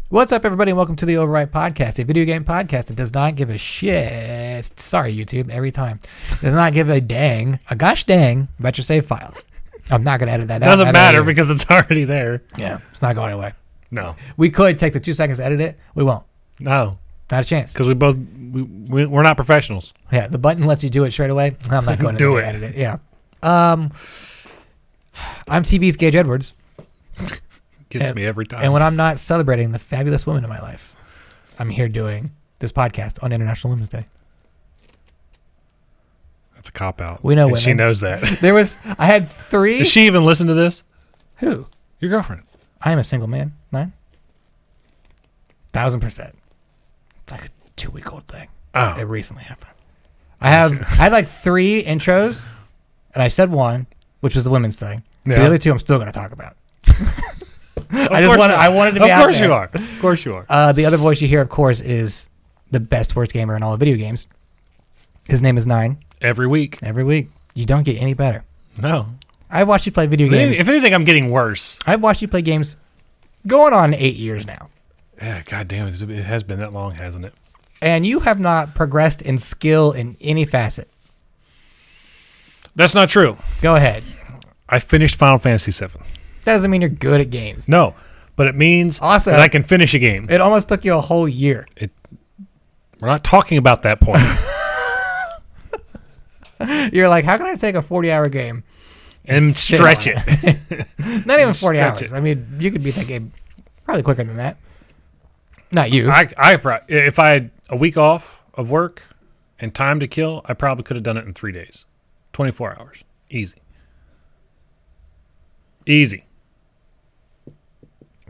What's up, everybody, and welcome to the Overwrite Podcast, a video game podcast that does not give a shit. Sorry, YouTube, every time. Does not give a dang, a gosh dang, about your save files. I'm not going to edit that out. Doesn't matter because it's already there. Yeah, it's not going away. No. We could take the 2 seconds to edit it. We won't. No. Not a chance. Because we're not professionals. Yeah, the button lets you do it straight away. I'm not going to edit it. Yeah. I'm TV's Gage Edwards. Gets me every time. And when I'm not celebrating the fabulous women in my life, I'm here doing this podcast on International Women's Day. That's a cop-out. We know women. She knows that. I had 3. Does she even listen to this? Who? Your girlfriend. I am a single man. 9,000%. It's like a 2-week-old thing. Oh. It recently happened. I had like 3 intros, and I said one, which was the women's thing. Yeah. The other 2 I'm still going to talk about. I wanted to be out there. Of course you are. The other voice you hear, of course, is the best worst gamer in all of video games. His name is Nine. Every week. You don't get any better. No. I've watched you play video games. If anything, I'm getting worse. I've watched you play games going on 8 years now. Yeah, God damn it. It has been that long, hasn't it? And you have not progressed in skill in any facet. That's not true. Go ahead. I finished Final Fantasy VII. That doesn't mean you're good at games. No, but it means also, that I can finish a game. It almost took you a whole year. We're not talking about that point. You're like, how can I take a 40-hour game and stretch it? Not even 40 hours. I mean, you could beat that game probably quicker than that. Not you. If I had a week off of work and time to kill, I probably could have done it in 3 days. 24 hours. Easy.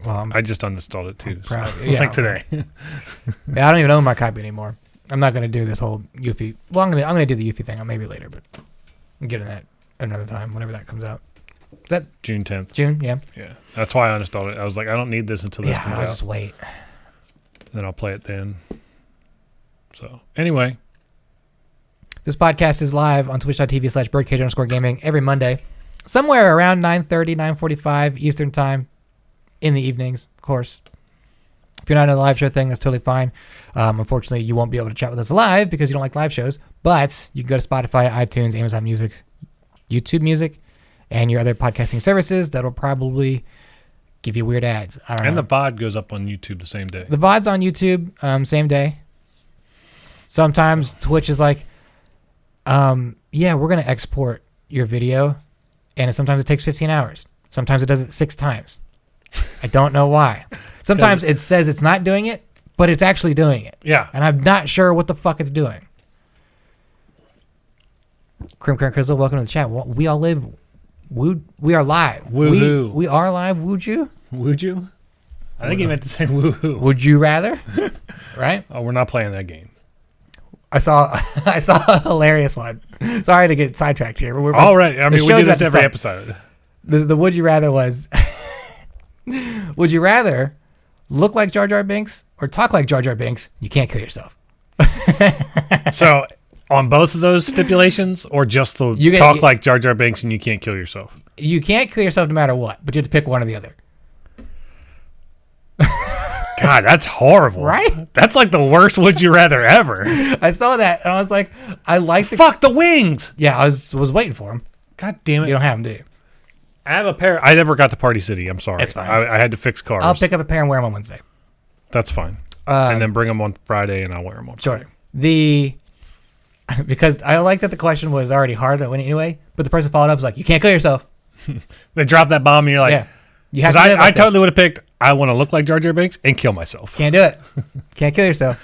Well, I just uninstalled it too. Like today. Yeah, I don't even own my copy anymore. I'm not going to do this whole Yuffie. Well, I'm going to do the Yuffie thing maybe later, but I'm getting that another time whenever that comes out. Is that June 10th? June, yeah. Yeah, that's why I uninstalled it. I was like, I don't need this until this comes out. I'll just wait. Then I'll play it then. So anyway, this podcast is live on twitch.tv/birdcage_gaming every Monday, somewhere around 9:30, 9:45 Eastern time. In the evenings, of course. If you're not in a live show thing, that's totally fine. Unfortunately, you won't be able to chat with us live because you don't like live shows. But you can go to Spotify, iTunes, Amazon Music, YouTube Music, and your other podcasting services. That'll probably give you weird ads. I don't know. And the VOD goes up on YouTube the same day. The VOD's on YouTube same day. Sometimes Twitch is like, we're going to export your video. And sometimes it takes 15 hours. Sometimes it does it 6 times. I don't know why. Sometimes it says it's not doing it, but it's actually doing it. Yeah. And I'm not sure what the fuck it's doing. Crim Crystal, welcome to the chat. We all live. We are live. Woo-hoo. We are live. Would you? Would you? I think he meant to say woo-hoo. Would you rather? Right? Oh, we're not playing that game. I saw a hilarious one. Sorry to get sidetracked here. But we're all right. I mean, we do this every episode. The would you rather was... Would you rather look like Jar Jar Binks or talk like Jar Jar Binks? You can't kill yourself. So, on both of those stipulations, or just talk like Jar Jar Binks and you can't kill yourself? You can't kill yourself no matter what, but you have to pick one or the other. God, that's horrible. Right? That's like the worst would you rather ever. I saw that and I was like, I like Fuck the wings! Yeah, I was waiting for them. God damn it. You don't have them, do you? I have a pair. I never got to Party City. I'm sorry. It's fine. I had to fix cars. I'll pick up a pair and wear them on Wednesday. That's fine. And then bring them on Friday and I'll wear them on Friday. Because I like that the question was already hard anyway, but the person followed up was like, you can't kill yourself. They dropped that bomb and you're like, yeah. You have to I totally would have picked, I want to look like Jar Jar Binks and kill myself. Can't do it. Can't kill yourself.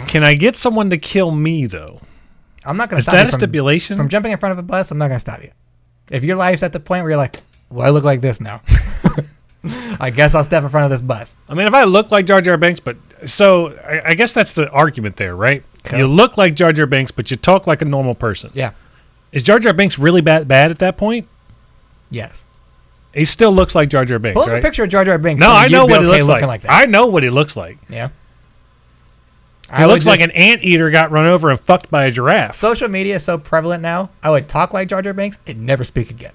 Can I get someone to kill me, though? I'm not going to stop you. Is that a stipulation? From jumping in front of a bus, I'm not going to stop you. If your life's at the point where you're like, well, I look like this now. I guess I'll step in front of this bus. I mean, if I look like Jar Jar Binks, but... So, I guess that's the argument there, right? Cool. You look like Jar Jar Binks, but you talk like a normal person. Yeah. Is Jar Jar Binks really bad at that point? Yes. He still looks like Jar Jar Binks, Pull up right? a picture of Jar Jar Binks. No, I know what he looks like. I know what he looks like. Yeah. He looks like an anteater got run over and fucked by a giraffe. Social media is so prevalent now. I would talk like Jar Jar Binks and never speak again.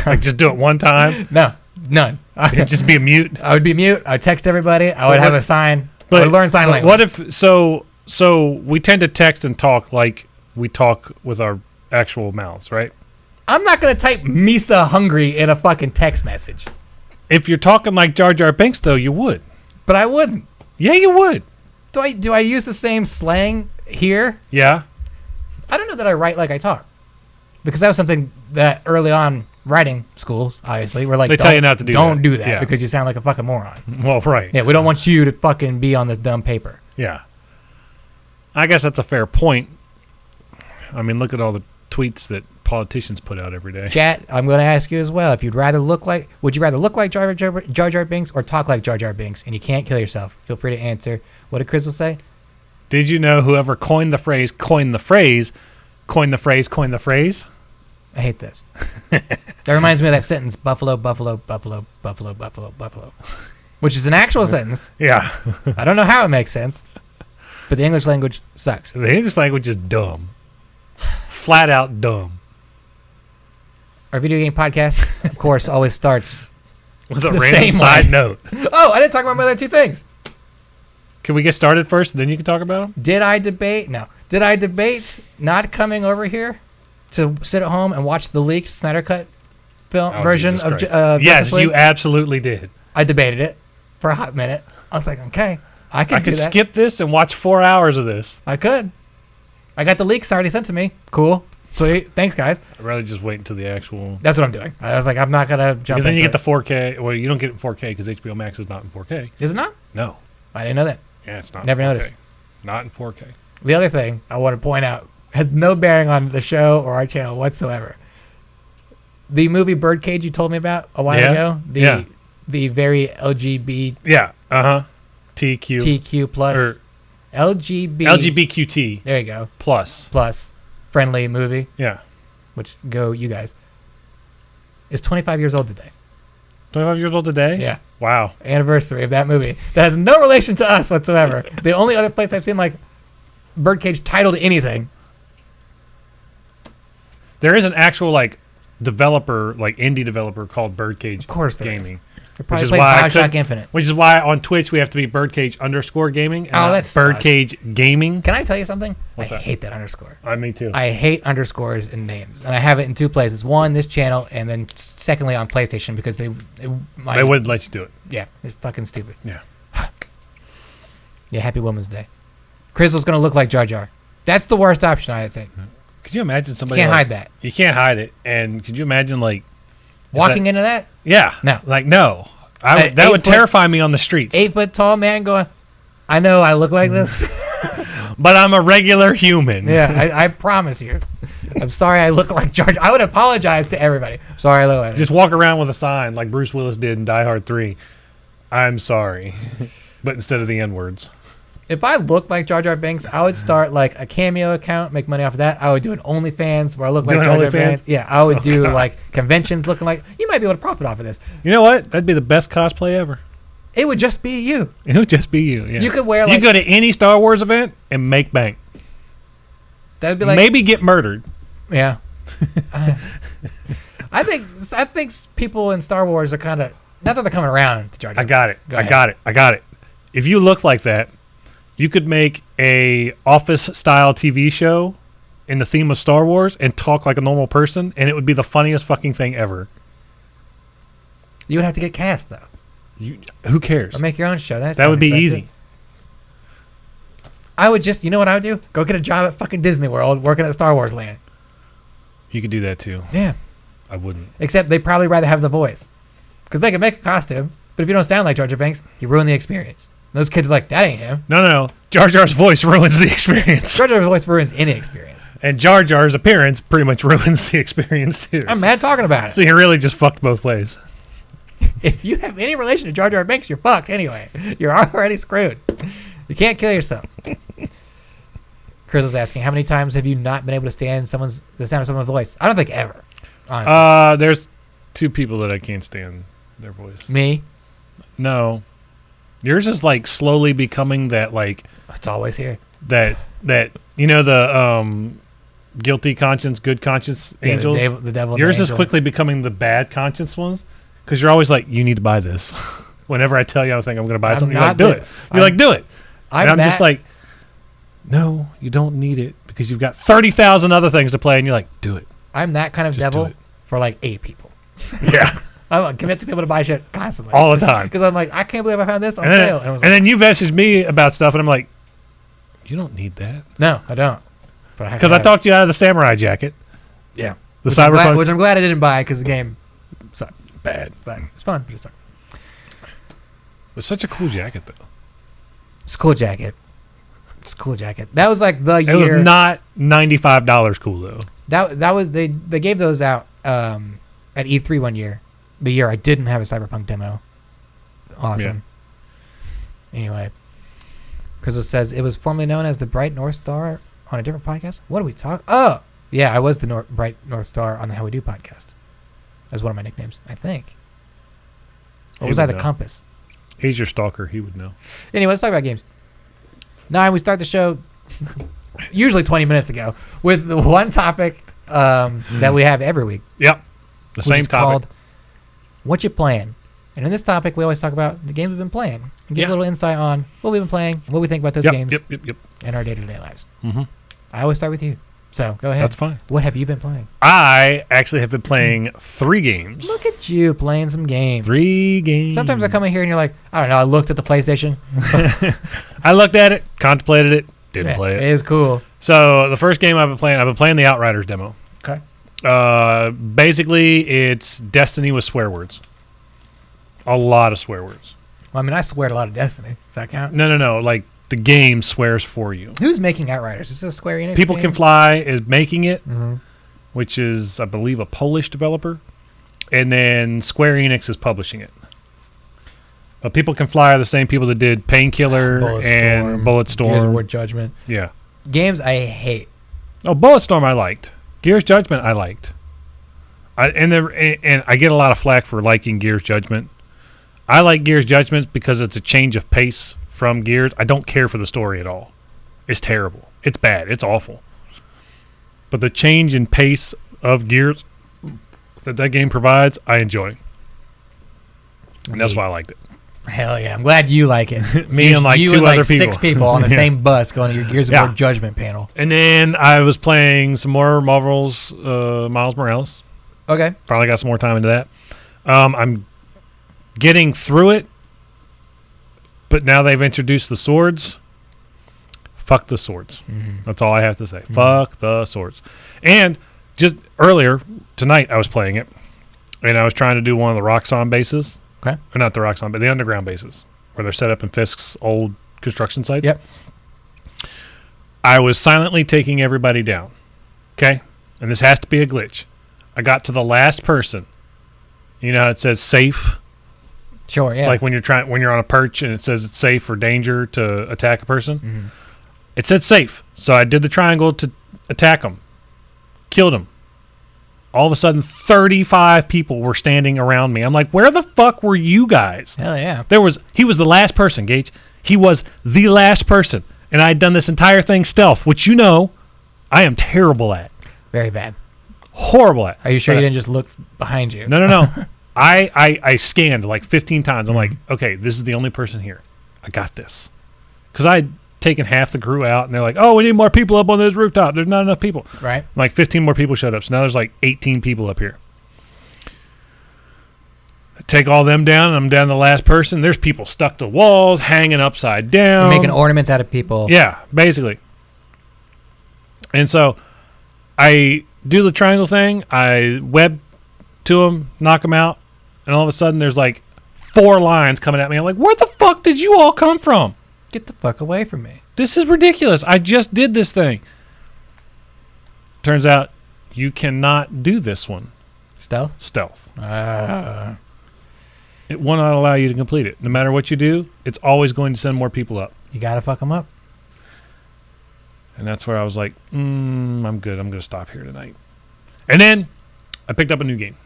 Like just do it one time? No. None. It'd just be a mute. I would be mute. I would text everybody. I would have a sign. But I would learn sign language. What if so we tend to text and talk like we talk with our actual mouths, right? I'm not gonna type Misa hungry in a fucking text message. If you're talking like Jar Jar Binks, though, you would. But I wouldn't. Yeah, you would. Do I use the same slang here? Yeah. I don't know that I write like I talk, because that was something that early on writing schools, obviously, were like, They tell you not to do that. Don't do that Yeah. because you sound like a fucking moron. Well, right. Yeah, we don't want you to fucking be on this dumb paper. Yeah. I guess that's a fair point. I mean, look at all the tweets that politicians put out every day. Chat, I'm going to ask you as well. Would you rather look like Jar Jar Binks or talk like Jar Jar Binks? And you can't kill yourself. Feel free to answer. What did Crystal say? Did you know whoever coined the phrase, coined the phrase? I hate this. That reminds me of that sentence, buffalo, buffalo, buffalo, buffalo, buffalo, buffalo, which is an actual sentence. Yeah. I don't know how it makes sense, but the English language sucks. The English language is dumb. Flat out dumb. Our video game podcast, of course, always starts With a the random same side way. note. Oh, I didn't talk about my other two things. Can we get started first, and then you can talk about them? Did I debate not coming over here to sit at home and watch the leaked Snyder Cut film version Jesus of Christ. Justice Yes, League? you absolutely did. I debated it for a hot minute. I was like, okay, I I do could that. skip this and watch 4 hours of this. I could. I got the leaks already sent to me. Cool. Sweet. Thanks, guys. I'd rather just wait until the actual... That's what I'm doing. I was like, I'm not going to jump Because then you into get the 4K. Well, you don't get it in 4K because HBO Max is not in 4K. Is it not? No. I didn't know that. Yeah, it's not Never in 4K. noticed. Not in 4K. The other thing I want to point out has no bearing on the show or our channel whatsoever. The movie Birdcage you told me about a while ago, the very LGBT Yeah. Uh-huh. TQ plus Or LGBTQT. LGBTQT There you go. plus. Friendly movie, Yeah. which go you guys. Is 25 years old today. 25 years old today? Yeah. Wow. Anniversary of that movie. That has no relation to us whatsoever. The only other place I've seen like Birdcage titled anything. There is an actual developer, indie developer called Birdcage Of course there is. Gaming. They probably is played why I Bioshock couldn't- Infinite. Which is why on Twitch we have to be Birdcage_gaming. And not that sucks. Birdcage Gaming. Can I tell you something? What's I that? hate that underscore. Me too. I hate underscores in names, and I have it in two places. One, this channel, and then secondly on PlayStation because they wouldn't let you do it. Yeah, it's fucking stupid. Yeah. Yeah, Happy Women's Day. Crystal's gonna look like Jar Jar. That's the worst option, I think. Could you imagine somebody... Can't hide that. You can't hide it. And could you imagine Walking into that, Yeah. No. No. That would terrify me on the streets. 8 foot tall man going, I know I look like this. But I'm a regular human. Yeah, I promise you. I'm sorry I look like Jar Jar. I would apologize to everybody. Sorry I look like this. Just walk around with a sign like Bruce Willis did in Die Hard 3. I'm sorry. But instead of the N-words. If I looked like Jar Jar Binks, I would start like a Cameo account, make money off of that. I would do an OnlyFans where I look like Doing Jar Jar OnlyFans? Binks. Yeah, I would do God. like conventions looking like, you might be able to profit off of this. You know what? That'd be the best cosplay ever. It would just be you. It would just be you. Yeah. You could wear You like, go to any Star Wars event and make bank. that would be like, Maybe get murdered. yeah. I think people in Star Wars are kind of, not that they're coming around to Jar Jar I got it. Binks. Go I ahead. got it. If you look like that, you could make a Office-style TV show in the theme of Star Wars and talk like a normal person, and it would be the funniest fucking thing ever. You would have to get cast though. Who cares? Or make your own show. That would be easy. I would just, you know what I would do? Go get a job at fucking Disney World working at Star Wars Land. You could do that too. Yeah. I wouldn't. Except they'd probably rather have the voice. Because they can make a costume, but if you don't sound like Jar Jar Binks, you ruin the experience. Those kids are like, that ain't him. No. Jar Jar's voice ruins the experience. Jar Jar's voice ruins any experience. And Jar Jar's appearance pretty much ruins the experience too. I'm mad talking about it. So you really just fucked both ways. If you have any relation to Jar Jar Binks, you're fucked anyway. You're already screwed. You can't kill yourself. Crystal's asking, how many times have you not been able to stand the sound of someone's voice? I don't think ever, honestly. There's two people that I can't stand their voice. Me? No. Yours is like slowly becoming that It's always here. that you know the guilty conscience, good conscience angels. The devil. Yours and is the angel. quickly becoming the bad conscience ones Because you're always like, you need to buy this. Whenever I tell you I think I'm going to buy something, you're like, not do it. You're like, do it. And I'm just like, no, you don't need it because you've got 30,000 other things to play, and you're like, do it. I'm that kind of Just do devil it. for like 8 people. Yeah. I'm convincing people to buy shit constantly. All the time. Because I'm like, I can't believe I found this on And sale. then, and then you messaged me about stuff, and I'm like, you don't need that. No, I don't. Because I talked you out of the samurai jacket. Yeah. The which cyberpunk. which I'm glad I didn't buy because the game sucked. Bad. But it's fun, but it sucked. It's such a cool jacket, though. It's a cool jacket. It's a cool jacket. That was like the year. It was not $95 cool, though. That was they gave those out at E3 one year. The year I didn't have a Cyberpunk demo. Awesome. Yeah. Anyway, because it says it was formerly known as the Bright North Star on a different podcast. What are we talking? Oh, yeah, I was the Bright North Star on the How We Do podcast. That's one of my nicknames, I think. Or was I the Compass? He's your stalker. He would know. Anyway, let's talk about games. Now we start the show usually 20 minutes ago with the one topic that we have every week. Yep. The same is topic. Called What You Playing. And in this topic, we always talk about the games we've been playing and give a little insight on what we've been playing, what we think about those games, and our day-to-day lives. Mm-hmm. I always start with you. So go ahead. That's fine. What have you been playing? I actually have been playing 3 games. Look at you playing some games. 3 games. Sometimes I come in here and you're like, I don't know, I looked at the PlayStation. I looked at it, contemplated it, didn't play it. It is cool. So the first game I've been playing the Outriders demo. Okay. Basically, it's Destiny with swear words. A lot of swear words. Well, I mean, I swear a lot of Destiny. Does that count? No. Like, the game swears for you. Who's making Outriders? Is this a Square Enix People game? Can Fly is making it, Mm-hmm. which is, I believe, a Polish developer. And then Square Enix is publishing it. But People Can Fly are the same people that did Painkiller and Bulletstorm. Gears of War Judgment. Yeah. Games I hate. Oh, Bulletstorm I liked. Gears Judgment I liked. And I get a lot of flack for liking Gears Judgment. I like Gears Judgment because it's a change of pace from Gears. I don't care for the story at all. It's terrible. It's bad. It's awful. But the change in pace of Gears that game provides, I enjoy. And that's why I liked it. Hell yeah. I'm glad you like it. Me and like you 2 and other like people. 6 people on the Yeah. same bus going to your Gears of War Judgment panel. And then I was playing some more Marvel's Miles Morales. Okay. Probably got some more time into that. I'm getting through it, but now they've introduced the swords. Fuck the swords. Mm-hmm. That's all I have to say. Mm-hmm. Fuck the swords. And just earlier tonight, I was playing it, and I was trying to do one of the Roxxon bases. Okay. Or not the Roxxon, but the underground bases, where they're set up in Fisk's old construction sites. Yep. I was silently taking everybody down. Okay? And this has to be a glitch. I got to the last person. You know how it says safe? Sure, yeah. Like when you're on a perch and it says it's safe or danger to attack a person. Mm-hmm. It said safe. So I did the triangle to attack him. Killed him. All of a sudden, 35 people were standing around me. I'm like, where the fuck were you guys? Hell yeah. He was the last person, Gage. He was the last person. And I had done this entire thing stealth, which you know I am terrible at. Very bad. Horrible at. Are you sure you didn't just look behind you? No. I scanned like 15 times. I'm like, okay, this is the only person here. I got this. Because I'd taken half the crew out, and they're like, oh, we need more people up on this rooftop. There's not enough people. Right. Like 15 more people showed up. So now there's like 18 people up here. I take all them down, and I'm down to the last person. There's people stuck to walls, hanging upside down. You're making ornaments out of people. Yeah, basically. And so I do the triangle thing. I web to them, knock them out, and all of a sudden there's like 4 lines coming at me. I'm like, where the fuck did you all come from? Get the fuck away from me. This is ridiculous. I just did this thing. Turns out you cannot do this one. Stealth. It will not allow you to complete it. No matter what you do, it's always going to send more people up. You gotta fuck them up. And that's where I was like, I'm good. I'm going to stop here tonight. And then I picked up a new game.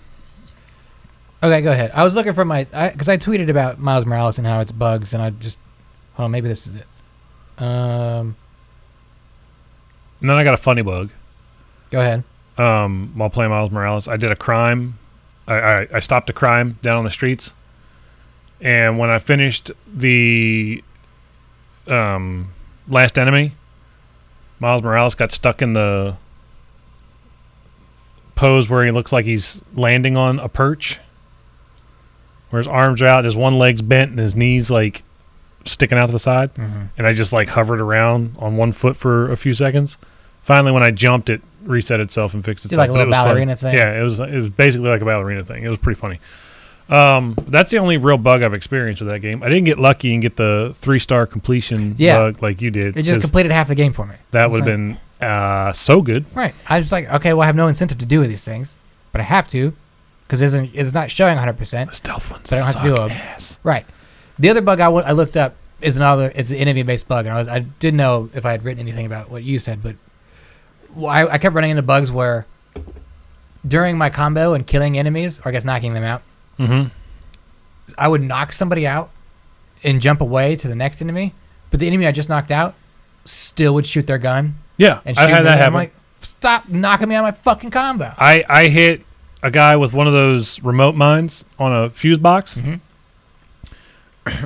Okay, go ahead. I was looking for because I tweeted about Miles Morales and how it's bugs, and I just, hold on, maybe this is it. And then I got a funny bug. Go ahead. While playing Miles Morales, I did a crime I stopped a crime down on the streets, and when I finished the last enemy, Miles Morales got stuck in the pose where he looks like he's landing on a perch, where his arms are out, his one leg's bent, and his knees like sticking out to the side. And I just like hovered around on one foot for a few seconds. Finally, when I jumped, it reset itself and fixed itself. Like a little ballerina thing. Yeah, it was basically like a ballerina thing. It was pretty funny. That's the only real bug I've experienced with that game. I didn't get lucky and get the 3-star completion bug like you did. It just completed half the game for me. That would have been so good. Right. I was like, okay, well, I have no incentive to do these things, but I have to because it's not showing 100%. The stealth ones but I don't have to do them. Ass. Right. The other bug I looked up is it's an enemy-based bug, and I didn't know if I had written anything about what you said, but I kept running into bugs where during my combo and killing enemies, or I guess knocking them out, I would knock somebody out and jump away to the next enemy, but the enemy I just knocked out still would shoot their gun. Yeah, and I had that happen. I'm like, stop knocking me out of my fucking combo. I hit a guy with one of those remote mines on a fuse box, and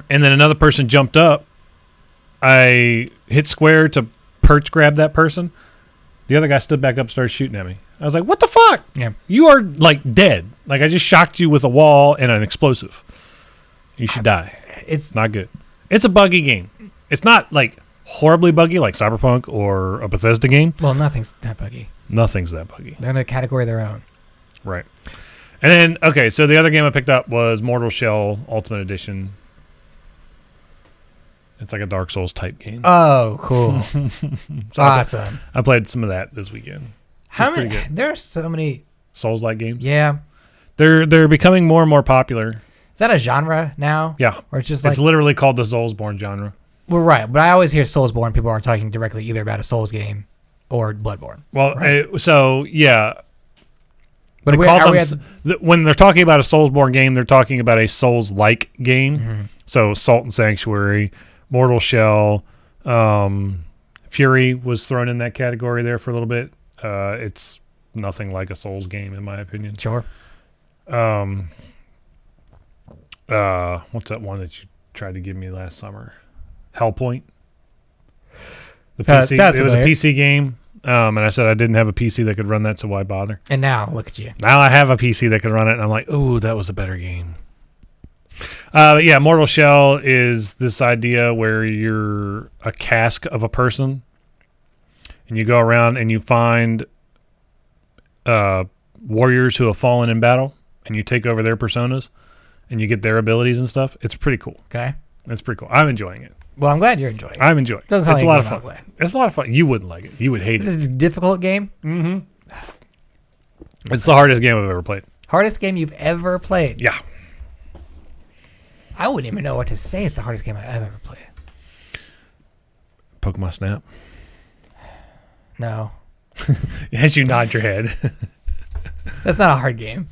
then another person jumped up. I hit square to perch grab that person. The other guy stood back up and started shooting at me. I was like, what the fuck? Yeah. You are, like, dead. Like, I just shocked you with a wall and an explosive. You should die. It's not good. It's a buggy game. It's not, like, horribly buggy like Cyberpunk or a Bethesda game. Well, nothing's that buggy. Nothing's that buggy. They're in a category of their own. Right. And then, okay, so the other game I picked up was Mortal Shell Ultimate Edition. It's like a Dark Souls type game. Oh, cool. Awesome. I played some of that this weekend. How many? There are so many Souls-like games. Yeah. They're becoming more and more popular. Is that a genre now? Yeah. Or it's just like... It's literally called the Soulsborne genre. Well, right. But I always hear Soulsborne. People are talking directly either about a Souls game or Bloodborne. Well, right? So, yeah. But when they're talking about a Soulsborne game, they're talking about a Souls-like game. So, Salt and Sanctuary, Mortal Shell, Fury was thrown in that category there for a little bit. It's nothing like a Souls game, in my opinion. Sure. What's that one that you tried to give me last summer? Hellpoint. The PC. It was a PC game, and I said I didn't have a PC that could run that, so why bother? And now look at you. Now I have a PC that can run it, and I'm like, ooh, that was a better game. But yeah, Mortal Shell is this idea where you're a cask of a person, and you go around and you find warriors who have fallen in battle, and you take over their personas, and you get their abilities and stuff. It's pretty cool. Okay. It's pretty cool. I'm enjoying it. Well, I'm glad you're enjoying it. I'm enjoying it. Doesn't It's a lot of fun. Glad. It's a lot of fun. You wouldn't like it. You would hate This it. is a difficult game? It's the hardest game I've ever played. Hardest game you've ever played? Yeah. I wouldn't even know what to say. It's the hardest game I've ever played. Pokemon Snap. No. As you nod your head. That's not a hard game.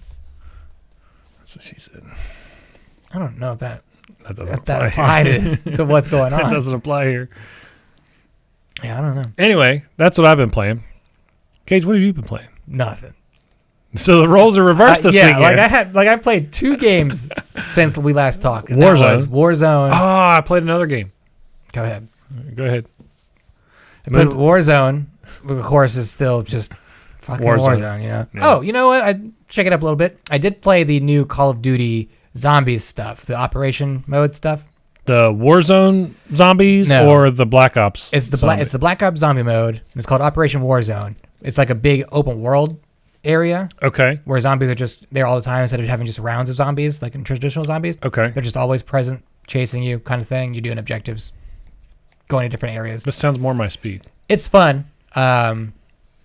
That's what she said. I don't know if that doesn't apply to what's going on. It doesn't apply here. Yeah, I don't know. Anyway, that's what I've been playing. Cage, what have you been playing? Nothing. So the roles are reversed this weekend. I played 2 games since we last talked. Warzone. Oh, I played another game. Go ahead. I played Warzone. Of course, is still just fucking Warzone, you know. Yeah. Oh, you know what? I check it up a little bit. I did play the new Call of Duty Zombies stuff, the Operation mode stuff. The Warzone zombies or the Black Ops? It's the Black Ops zombie mode. It's called Operation Warzone. It's like a big open world area. Okay. Where zombies are just there all the time instead of having just rounds of zombies like in traditional zombies. Okay. They're just always present, chasing you kind of thing. You're doing objectives, going to different areas. This sounds more my speed. It's fun. And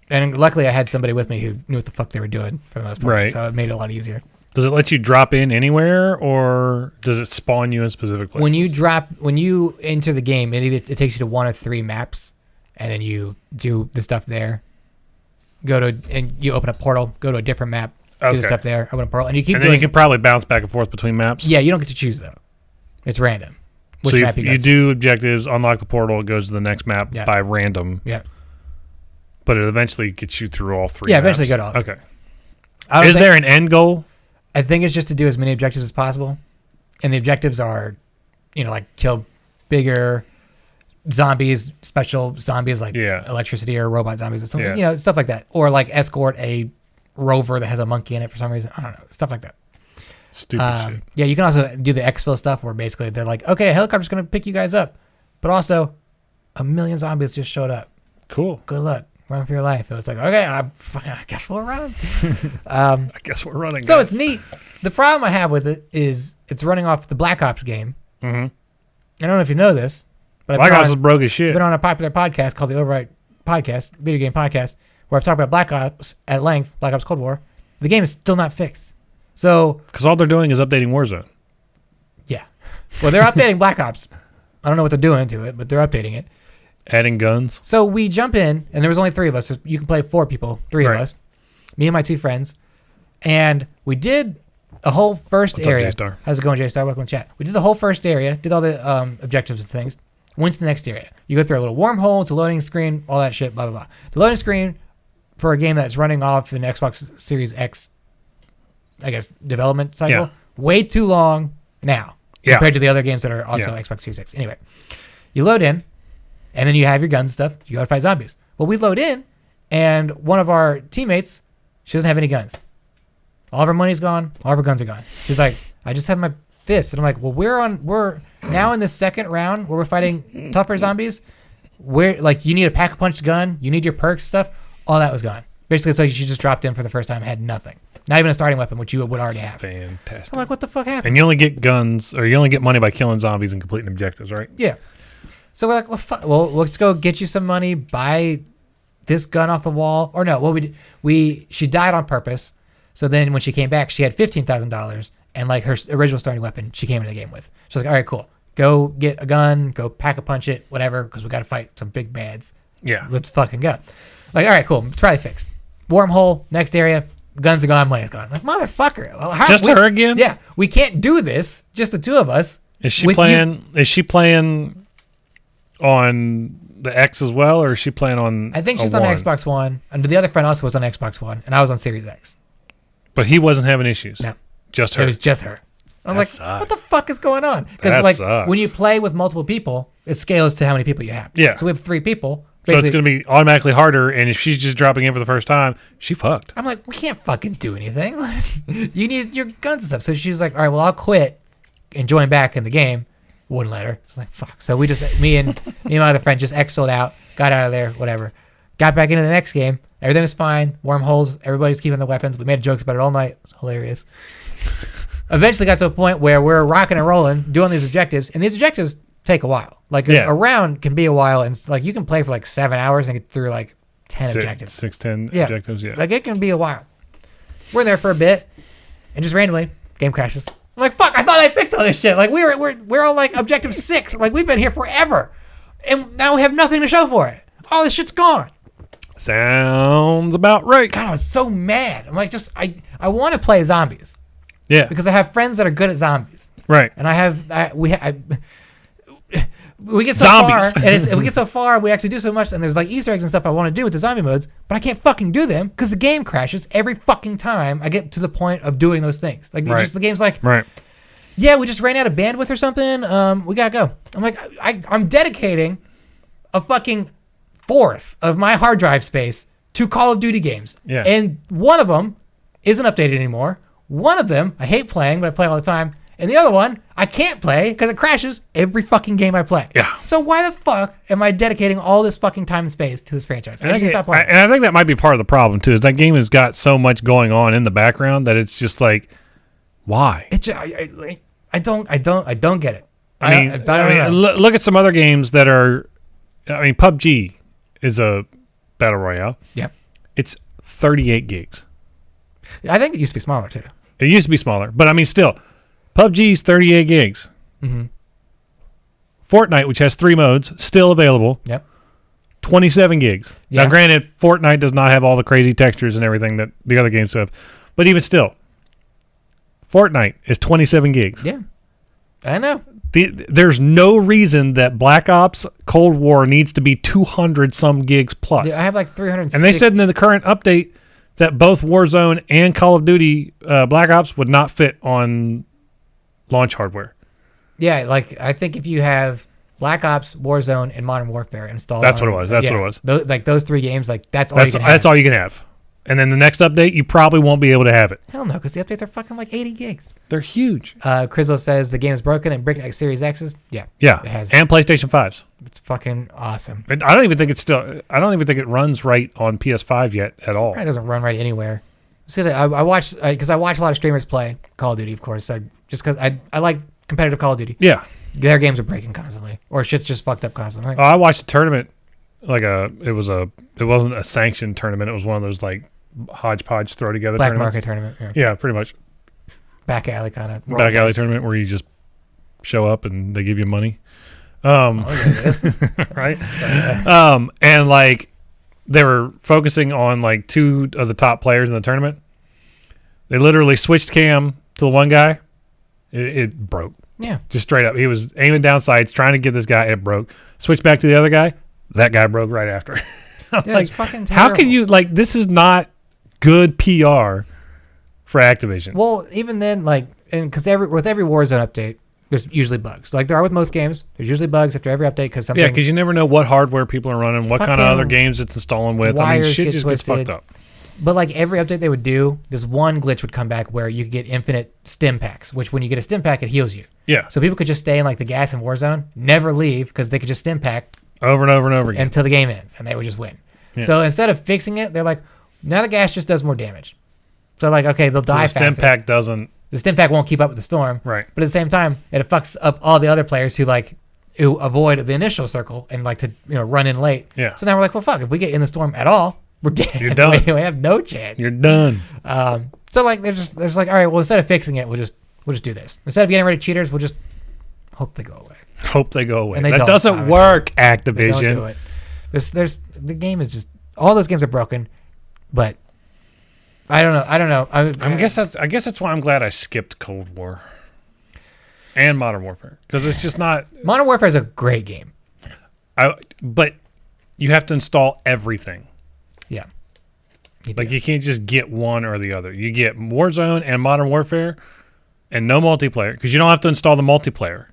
luckily I had somebody with me who knew what the fuck they were doing for the most part. Right. So it made it a lot easier. Does it let you drop in anywhere, or does it spawn you in specific places? When you enter the game, it takes you to one of 3 maps, and then you do the stuff there. And you open a portal, go to a different map, do the stuff there, open a portal, and you keep. And then you can probably bounce back and forth between maps. Yeah, you don't get to choose though; it's random. Which map you do objectives, unlock the portal, it goes to the next map by random. Yeah. But it eventually gets you through all 3. Yeah, maps. eventually go to all 3. Okay. Is there an end goal? I think it's just to do as many objectives as possible. And the objectives are, like kill bigger zombies, special zombies like electricity or robot zombies or something, stuff like that. Or like escort a rover that has a monkey in it for some reason. I don't know, stuff like that. Stupid shit. Yeah, you can also do the exfil stuff where basically they're like, okay, a helicopter's going to pick you guys up. But also, 1 million zombies just showed up. Cool. Good luck. Run for your life. It was like, okay, I guess we'll run. I guess we're running. So it's neat. The problem I have with it is it's running off the Black Ops game. Mm-hmm. I don't know if you know this, but Black Ops is broke as shit. I've been on a popular podcast called the Overwrite Podcast, video game podcast, where I've talked about Black Ops at length, Black Ops Cold War. The game is still not fixed. So because all they're doing is updating Warzone. Yeah. Well, they're updating Black Ops. I don't know what they're doing to it, but they're updating it. Adding guns. So we jump in, and there was only 3 of us. So you can play 4 people, 3 of us, me and my 2 friends, and we did a whole first area. What's up, J-Star? How's it going, J-Star? Welcome to chat. We did the whole first area, did all the objectives and things. Went to the next area. You go through a little wormhole, it's a loading screen, all that shit, blah, blah, blah. The loading screen for a game that's running off an Xbox Series X, I guess, development cycle, way too long now compared to the other games that are also Xbox Series X. Anyway, you load in, and then you have your guns and stuff. You go to fight zombies. Well, we load in, and one of our teammates, she doesn't have any guns. All of our money's gone. All of our guns are gone. She's like, I just have my fists. And I'm like, well, we're now in the second round where we're fighting tougher zombies. Where like you need a pack-a-punch gun. You need your perks stuff. All that was gone. Basically, it's like she just dropped in for the first time, had nothing. Not even a starting weapon, which you would already have. Fantastic. So I'm like, what the fuck happened? And you only get guns, or you only get money by killing zombies and completing objectives, right? Yeah. So we're like, well, let's go get you some money, buy this gun off the wall. Or no, well, she died on purpose. So then when she came back, she had $15,000 and like her original starting weapon she came into the game with. She was like, all right, cool. Go get a gun, go pack a punch it, whatever, because we got to fight some big bads. Yeah. Let's fucking go. Like, all right, cool. Try fixed. Wormhole, next area, guns are gone, money's gone. I'm like, motherfucker. Just her again? Yeah. We can't do this, just the 2 of us. Is she playing on the X as well, or is she playing on I think she's on Xbox One. And the other friend also was on Xbox One, and I was on Series X. But he wasn't having issues. No. Just her. It was just her. I'm like, what the fuck is going on? Because like when you play with multiple people, it scales to how many people you have. Yeah. So we have 3 people. So it's going to be automatically harder, and if she's just dropping in for the first time, she fucked. I'm like, we can't fucking do anything. You need your guns and stuff. So she's like, all right, well, I'll quit and join back in the game. Wouldn't let her. It's like, fuck. So we just, me and my other friend just X-filled out, got out of there, whatever. Got back into the next game. Everything was fine. Wormholes. Everybody's keeping the weapons. We made jokes about it all night. It was hilarious. Eventually got to a point where we're rocking and rolling, doing these objectives, and these objectives take a while. Like a round can be a while, and it's like you can play for like 7 hours and get through like 10 objectives. 10 objectives, yeah. Like it can be a while. We're there for a bit, and just randomly, game crashes. I'm like, fuck! I thought I fixed all this shit. Like we're on like objective 6. Like we've been here forever, and now we have nothing to show for it. All this shit's gone. Sounds about right. God, I was so mad. I'm like, I want to play zombies. Yeah. Because I have friends that are good at zombies. Right. And we get so far, and we get so far, we actually do so much, and there's like Easter eggs and stuff I want to do with the zombie modes, but I can't fucking do them because the game crashes every fucking time I get to the point of doing those things. Like the game's like, yeah, we just ran out of bandwidth or something. We gotta go. I'm like, I'm dedicating a fucking fourth of my hard drive space to Call of Duty games. Yeah. And one of them isn't updated anymore. One of them I hate playing, but I play all the time. And the other one I can't play because it crashes every fucking game I play. Yeah. So why the fuck am I dedicating all this fucking time and space to this franchise? I just need to stop playing. And I think that might be part of the problem too. Is that game has got so much going on in the background that it's just like, why? I don't get it. I mean, look at some other games that are. I mean, PUBG is a battle royale. Yeah. It's 38 gigs. I think it used to be smaller too. It used to be smaller, but I mean, still, PUBG's 38 gigs. Mm-hmm. Fortnite, which has 3 modes, still available. Yep. 27 gigs. Yeah. Now, granted, Fortnite does not have all the crazy textures and everything that the other games have, but even still, Fortnite is 27 gigs. Yeah. I know. There's no reason that Black Ops Cold War needs to be 200 some gigs plus. Dude, I have like 360. And they said in the current update that both Warzone and Call of Duty Black Ops would not fit on launch hardware. Yeah, like I think if you have Black Ops, Warzone, and Modern Warfare installed, That's what it was. That's what it was. Like those 3 games, like that's all you can have. That's all you can have. And then the next update, you probably won't be able to have it. Hell no, because the updates are fucking like 80 gigs. They're huge. Crizzle says the game is broken and bricked like Series X's. Yeah. Yeah. It has. And PlayStation 5s. It's fucking awesome. I don't even think it runs right on PS5 yet at all. It doesn't run right anywhere. See that I watch because I watch a lot of streamers play Call of Duty, of course. Just because I like competitive Call of Duty. Yeah. Their games are breaking constantly, or shit's just fucked up constantly. I watched a tournament, it wasn't a sanctioned tournament. It was one of those like hodgepodge throw together Black tournaments. market tournament. Yeah, pretty much. Back alley kind of. Back alley tournament where you just show up and they give you money. Right. And like they were focusing on like 2 of the top players in the tournament. They literally switched cam to the one guy. It broke. Yeah. Just straight up. He was aiming down sights, trying to get this guy. It broke. Switched back to the other guy. That guy broke right after. Dude, like, it's fucking terrible. how can you, like, this is not good PR for Activision. Well, even then, like, and because with every Warzone update, there's usually bugs. Like there are with most games. There's usually bugs after every update because something. Yeah, because you never know what hardware people are running, what kind of other games it's installing with. I mean, shit just gets fucked up. But like every update they would do, this one glitch would come back where you could get infinite stim packs, which when you get a stim pack, it heals you. Yeah. So people could just stay in like the gas in Warzone, never leave because they could just stim pack over and over and over again until the game ends, and they would just win. Yeah. So instead of fixing it, they're like, now the gas just does more damage. So like, okay, they'll die faster. The stim pack doesn't. The stim pack won't keep up with the storm. Right. But at the same time, it fucks up all the other players who avoid the initial circle and like to run in late. Yeah. So now we're like, well, fuck, if we get in the storm at all, we're dead. You're done. We have no chance. You're done. So like, they're just like, all right, well, instead of fixing it, we'll just do this. Instead of getting rid of cheaters, we'll just hope they go away. Hope they go away. And that doesn't obviously work, Activision. They don't do it. There's the game is just all those games are broken, but I don't know. I guess that's why I'm glad I skipped Cold War and Modern Warfare because it's just not. Modern Warfare is a great game. But you have to install everything. Yeah. You can't just get one or the other. You get Warzone and Modern Warfare and no multiplayer because you don't have to install the multiplayer.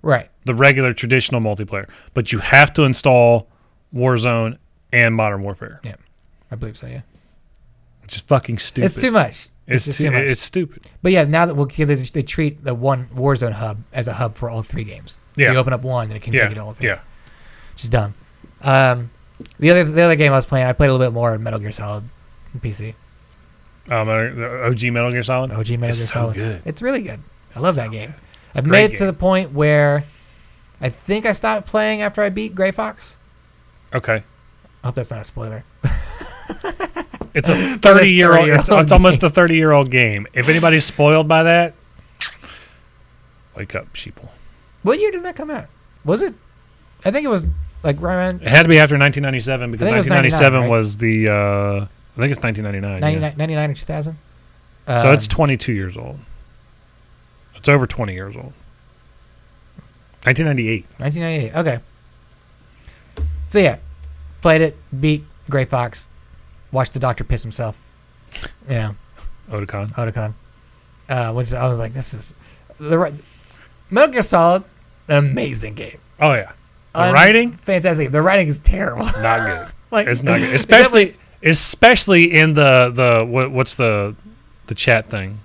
Right. The regular traditional multiplayer. But you have to install Warzone and Modern Warfare. Yeah. I believe so, yeah. Which is fucking stupid. It's too much. It's too much. It's stupid. But yeah, now that they treat the one Warzone hub as a hub for all 3 games. Yeah. So you open up one and it can take you to all 3. Yeah. Which is dumb. The other game I was playing, I played a little bit more Metal Gear Solid on PC. The OG Metal Gear Solid? OG Metal Gear Solid. Good. It's really good. I love that game. I've made it to the point where I think I stopped playing after I beat Gray Fox. Okay. I hope that's not a spoiler. It's a 30-year-old. It's almost a 30-year-old game. If anybody's spoiled by that, wake up, sheeple. What year did that come out? Was it? I think it was like right around. It had to be after 1997 because 1997 was the. I think it's 1999. 99 or 2000. So it's 22 years old. It's over 20 years old. 1998. 1998. Okay. So yeah, played it, beat Gray Fox, watched the doctor piss himself. Otakon. Which I was like, this is Metal Gear Solid, an amazing game. Oh yeah. The writing? Fantastic. The writing is terrible. Not good. It's not good. Especially in what's the chat thing.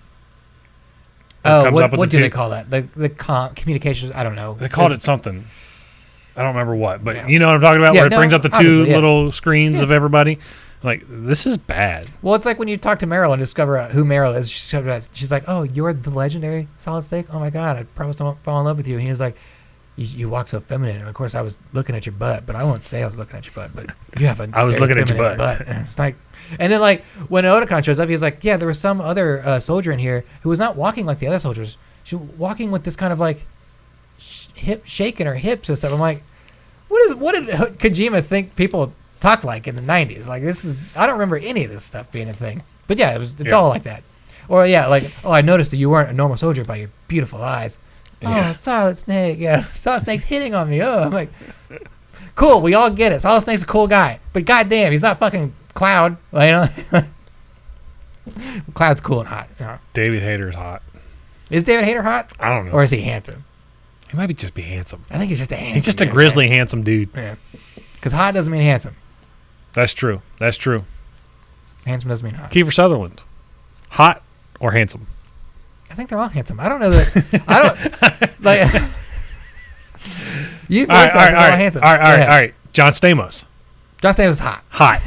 What do they call that? The communications, I don't know. They called it something. I don't remember what, but you know what I'm talking about, where it brings up the 2 little screens of everybody. Like, this is bad. Well, it's like when you talk to Meryl and discover who Meryl is. She's like, oh, you're the legendary Solid Snake? Oh, my God, I promised I won't fall in love with you. And he was like, you walk so feminine. And, of course, I was looking at your butt, but I won't say I was looking at your butt. But you have a I was looking at your butt. And it's like, and then, like, when Otakon shows up, he's like, yeah, there was some other soldier in here who was not walking like the other soldiers. She was walking with this kind of, like, hip shaking her hips and stuff. I'm like, what did Kojima think people talked like in the 90s? Like, I don't remember any of this stuff being a thing. But yeah, it's all like that. Or yeah, like, oh, I noticed that you weren't a normal soldier by your beautiful eyes. Yeah. Oh, Solid Snake. Yeah, Solid Snake's hitting on me. Oh, I'm like, cool, we all get it. Solid Snake's a cool guy. But goddamn, he's not fucking Cloud. You know? Cloud's cool and hot. You know. David Hayter's hot. Is David Hayter hot? I don't know. Or is he handsome? He might just be handsome. I think he's just a handsome. He's just a dude, grizzly, handsome dude. Yeah. Because hot doesn't mean handsome. That's true. That's true. Handsome doesn't mean hot. Kiefer Sutherland. Hot or handsome? I think they're all handsome. I don't know that. I don't like. You both all handsome. All right. John Stamos. John Stamos is hot. Hot.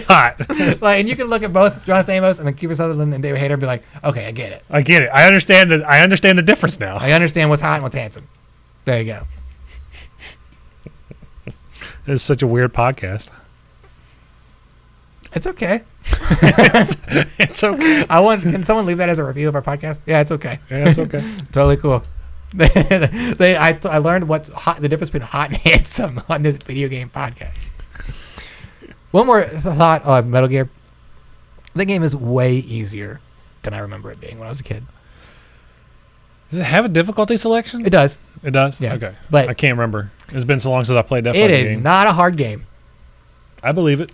Hot. Like, and you can look at both John Stamos and then Kiefer Sutherland and David Hayter and be like, okay, I get it. I get it. I understand the difference now. I understand what's hot and what's handsome. There you go. This is such a weird podcast. It's okay. It's okay. Can someone leave that as a review of our podcast? Yeah, it's okay. Yeah, it's okay. Totally cool. I learned what's hot, the difference between hot and handsome on this video game podcast. One more thought on Metal Gear. The game is way easier than I remember it being when I was a kid. Does it have a difficulty selection? It does. It does? Yeah. Okay. But I can't remember. It's been so long since I played that it fucking is game. not a hard game. I believe it.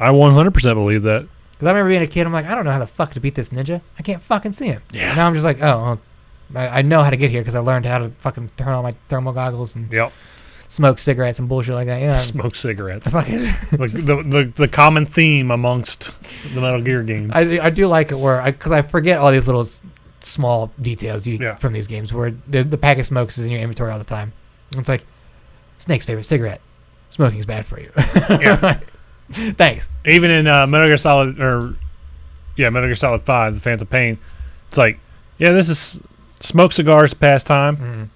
I 100% believe that. Because I remember being a kid, I'm like, I don't know how the fuck to beat this ninja. I can't fucking see him. Yeah. Now I'm just like, oh, well, I know how to get here because I learned how to fucking turn on my thermal goggles and smoke cigarettes and bullshit like that. You know, smoke cigarettes. Fucking Like the common theme amongst the Metal Gear games. I do like it where because I forget all these little small details from these games where the pack of smokes is in your inventory all the time. It's like Snake's favorite cigarette. Smoking is bad for you. Yeah. Thanks. Even in Metal Gear Solid Metal Gear Solid 5, The Phantom Pain, it's like, yeah, this is smoke cigars to pass time,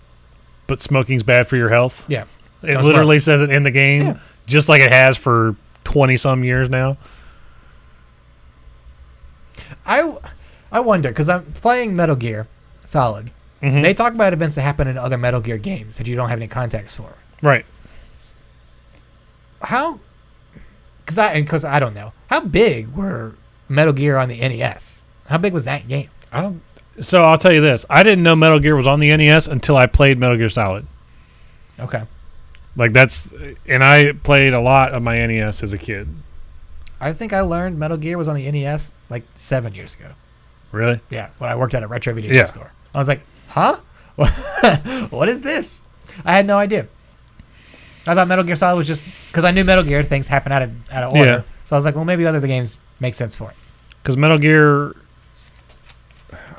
but smoking's bad for your health. Yeah. It literally says it in the game, just like it has for 20-some years now. I wonder, because I'm playing Metal Gear Solid. Mm-hmm. They talk about events that happen in other Metal Gear games that you don't have any context for. Right. How... Because I don't know. How big were Metal Gear on the NES? How big was that game? So I'll tell you this. I didn't know Metal Gear was on the NES until I played Metal Gear Solid. Okay. And I played a lot of my NES as a kid. I think I learned Metal Gear was on the NES like 7 years ago. Really? Yeah, when I worked at a retro video game store. I was like, huh? What is this? I had no idea. I thought Metal Gear Solid was just because I knew Metal Gear things happen out of order. Yeah. So I was like, well, maybe other games make sense for it. Because Metal Gear,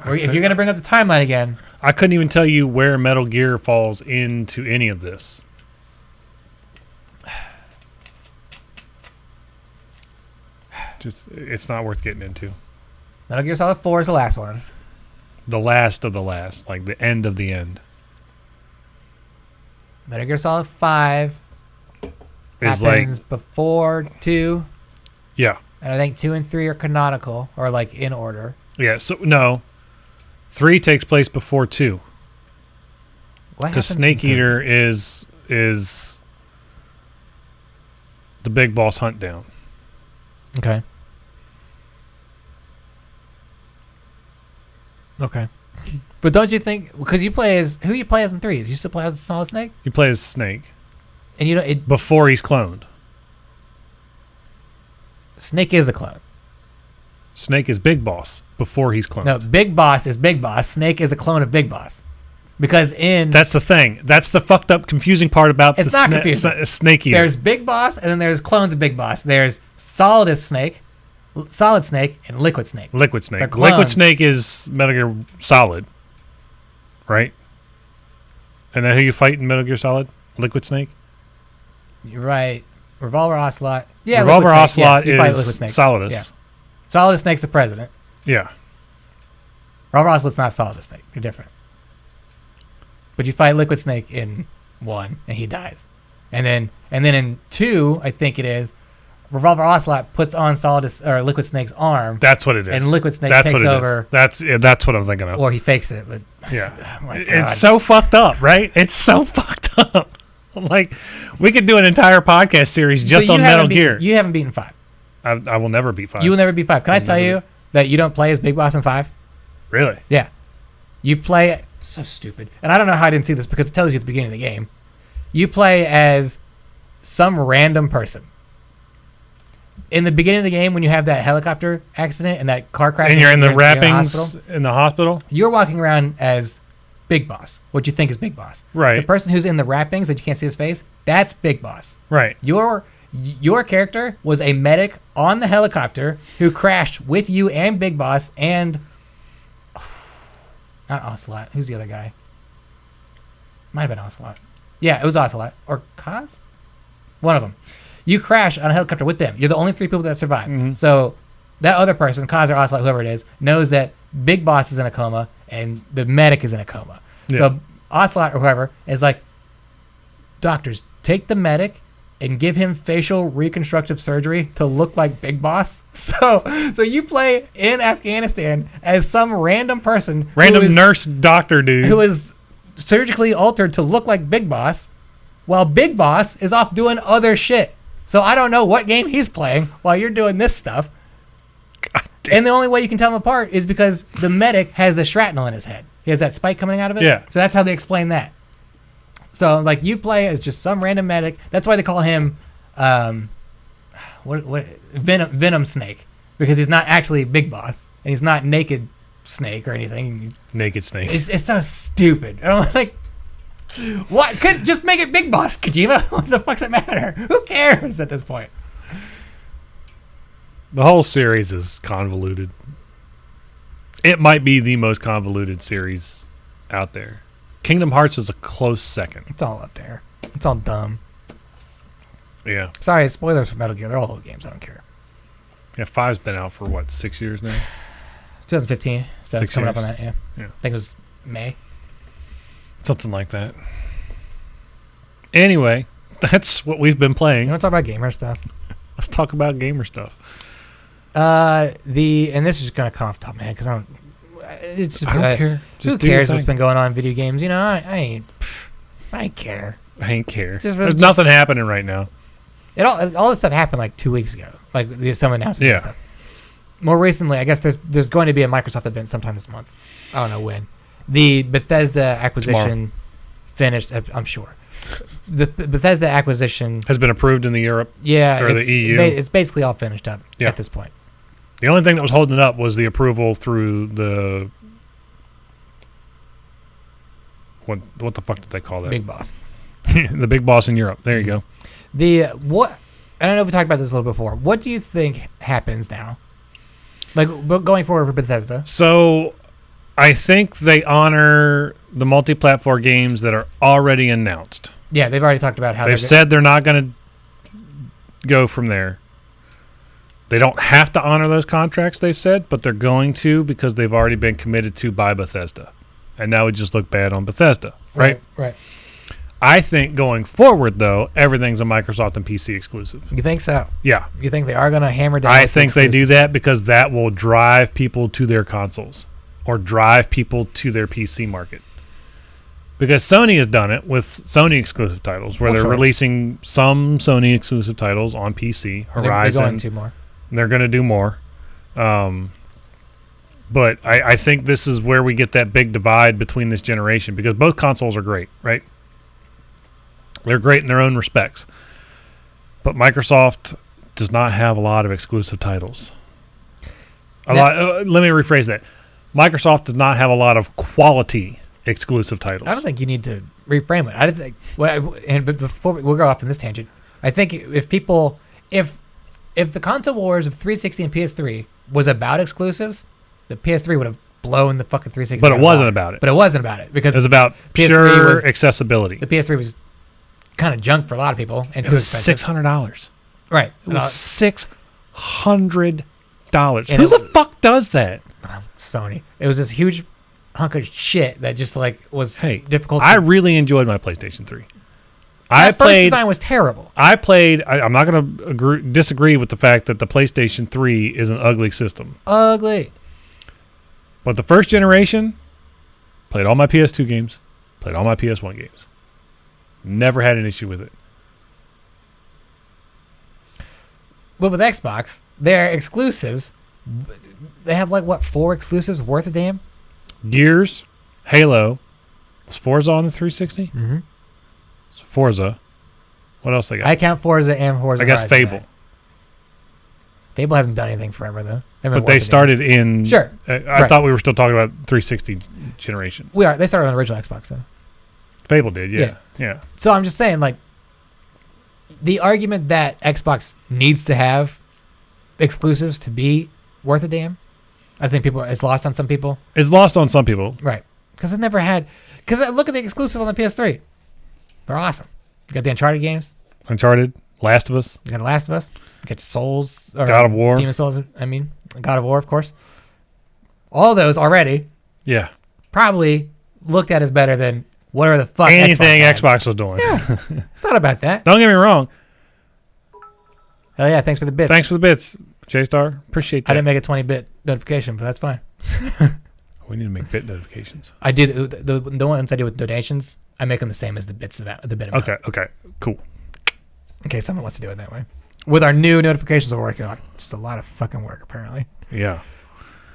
or if you're gonna bring up the timeline again, I couldn't even tell you where Metal Gear falls into any of this. It's not worth getting into. Metal Gear Solid 4 is the last one. The last of the last, like the end of the end. Metal Gear Solid 5 happens before 2. Yeah. And I think 2 and 3 are canonical, or like in order. Yeah, so no. 3 takes place before 2. Because Snake Eater is the big boss hunt down. Okay. Okay. But don't you think, because you play as, who you play as in 3? You still play as Solid Snake? You play as Snake. And you know before he's cloned. Snake is a clone. Snake is Big Boss before he's cloned. No, Big Boss is Big Boss. Snake is a clone of Big Boss. Because that's the thing. That's the fucked up, confusing part about it's not confusing. Snake Eater. There's Big Boss, and then there's clones of Big Boss. There's Solid Snake, and Liquid Snake. Liquid Snake. Liquid Snake is Metal Gear Solid, right? And then who you fight in Metal Gear Solid? Liquid Snake. You're right. Revolver Ocelot. Yeah, Revolver Ocelot is Solidus. Yeah. Solidus Snake's the president. Yeah. Revolver Ocelot's not Solidus Snake. They're different. But you fight Liquid Snake in 1, and he dies. And then in 2, I think it is, Revolver Ocelot puts on Liquid Snake's arm. That's what it is. And Liquid Snake takes over. That's what I'm thinking of. Or he fakes it, but yeah. Oh my God. It's so fucked up, right? It's so fucked up. Like, we could do an entire podcast series just on Metal Gear. You haven't beaten 5. I will never beat 5. You will never beat 5. Can I tell you that you don't play as Big Boss in 5? Really? Yeah. You play... So stupid. And I don't know how I didn't see this because it tells you at the beginning of the game. You play as some random person. in the beginning of the game when you have that helicopter accident and that car crash, And you're in the wrappings hospital, in the hospital. you're walking around as Big Boss. What you think is Big Boss? Right. The person who's in the wrappings that you can't see his face, that's Big Boss. Right. Your character was a medic on the helicopter who crashed with you and Big Boss and not Ocelot. Who's the other guy? Might have been Ocelot. Yeah, it was Ocelot or Kaz. One of them. You crash on a helicopter with them. You're the only 3 people that survive. Mm-hmm. So that other person, Kaz or Ocelot, whoever it is, knows that Big Boss is in a coma and the medic is in a coma. Yeah. So Ocelot or whoever is like, doctors, take the medic and give him facial reconstructive surgery to look like Big Boss. So you play in Afghanistan as some random person, Nurse doctor dude who is surgically altered to look like Big Boss, while Big Boss is off doing other shit. So I don't know what game he's playing while you're doing this stuff. And the only way you can tell them apart is because the medic has the shrapnel in his head. He has that spike coming out of it. Yeah. So that's how they explain that. So like you play as just some random medic. That's why they call him Venom Snake, because he's not actually Big Boss and he's not Naked Snake or anything. naked snake. It's so stupid. And I'm like, what? Could just make it Big Boss, Kojima. What the fuck's it matter? Who cares at this point? The whole series is convoluted. It might be the most convoluted series out there. Kingdom Hearts is a close second. It's all up there. It's all dumb. Yeah. Sorry, spoilers for Metal Gear. They're all old games. I don't care. Yeah, 5's been out for, 6 years now? 2015. So it's 6 coming years. up on that, yeah. Yeah. I think it was May. Something like that. Anyway, that's what we've been You playing. want to talk about gamer stuff? Let's talk about gamer stuff. And this is going to come off the top of my head because I don't care. Just Who do your cares what's thing. been going on in video games? You know, I ain't care. I ain't care. Just- There's nothing happening right now. All this stuff happened like 2 weeks ago. Like some announcements Yeah. and stuff. More recently, I guess there's going to be a Microsoft event sometime this month. I don't know when. The Bethesda acquisition finished. I'm sure. The Bethesda acquisition Has been approved in the Europe. Yeah, Or the it's, EU. It's basically all finished up Yeah. at this point. The only thing that was holding it up was the approval through the... What the fuck did they call that? Big Boss. The big boss in Europe. There you go. I don't know if we talked about this a little before. What do you think happens now? Like going forward for Bethesda? So I think they honor the multi-platform games that are already announced. Yeah, they've already talked about how They've said they're not going to go from there. They don't have to honor those contracts, they've said, but they're going to because they've already been committed to by Bethesda. And that would just look bad on Bethesda, right? Right. I think going forward, though, everything's a Microsoft and PC exclusive. You think so? Yeah. You think they are going to hammer down? I think they do that because that will drive people to their consoles or drive people to their PC market. Because Sony has done it with Sony exclusive titles where they're releasing some Sony exclusive titles on PC. Horizon. They're going to more. They're going to do more. But I think this is where we get that big divide between this generation because both consoles are great, right? They're great in their own respects. But Microsoft does not have a lot of exclusive titles. Let me rephrase that. Microsoft does not have a lot of quality exclusive titles. I don't think you need to reframe it. I don't think. But before we'll go off on this tangent, I think if the console wars of 360 and PS3 was about exclusives, the PS3 would have blown the fucking 360. But it wasn't about it. But it wasn't about it because it was about pure accessibility. The PS3 was kind of junk for a lot of people and too expensive. $600. Right. It was $600. And Who the fuck does that? Sony. It was this huge hunk of shit that just was difficult. I really enjoyed my PlayStation 3. First design was terrible. I'm not going to disagree with the fact that the PlayStation 3 is an ugly system. Ugly. But the first generation, played all my PS2 games, played all my PS1 games. Never had an issue with it. But with Xbox, their exclusives, they have 4 exclusives worth a damn? Gears, Halo. Was Forza on the 360? Mm-hmm. So Forza. What else they got? I count Forza and Forza I guess Horizon Fable. Fable hasn't done anything forever though. But they started in. Sure. I thought we were still talking about 360 generation. We are. They started on the original Xbox though. Fable did, yeah. So I'm just saying, like, the argument that Xbox needs to have exclusives to be worth a damn, I think it's lost on some people. It's lost on some people. Right. Because it never had... Because look at the exclusives on the PS3. They're awesome. You got the Uncharted games. Uncharted, Last of Us. You got The Last of Us. You got Souls. Or God of War. Demon Souls, I mean. God of War, of course. All those already Yeah. probably looked at as better than whatever the fuck Anything Xbox Xbox was doing. Yeah. It's not about that. Don't get me wrong. Hell yeah, thanks for the bits. Thanks for the bits, J-Star. Appreciate that. I didn't make a 20-bit notification, but that's fine. We need to make bit notifications. I did the ones I do with donations. I make them the same as the bits of the bit amount. Okay, cool. In case someone wants to do it that way. With our new notifications we're working on, just a lot of fucking work apparently. Yeah.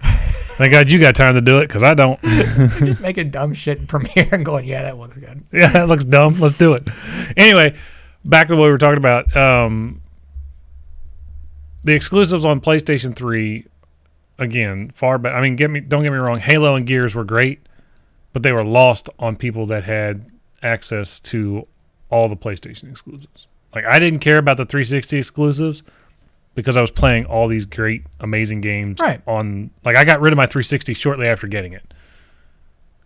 Thank God you got time to do it, because I don't. I'm just making dumb shit in Premiere and going, yeah, that looks good. Yeah, that looks dumb. Let's do it. Anyway, back to what we were talking about. The exclusives on PlayStation 3, again, far back. I mean, don't get me wrong. Halo and Gears were great, but they were lost on people that had access to all the PlayStation exclusives. Like, I didn't care about the 360 exclusives because I was playing all these great, amazing games on. Like, I got rid of my 360 shortly after getting it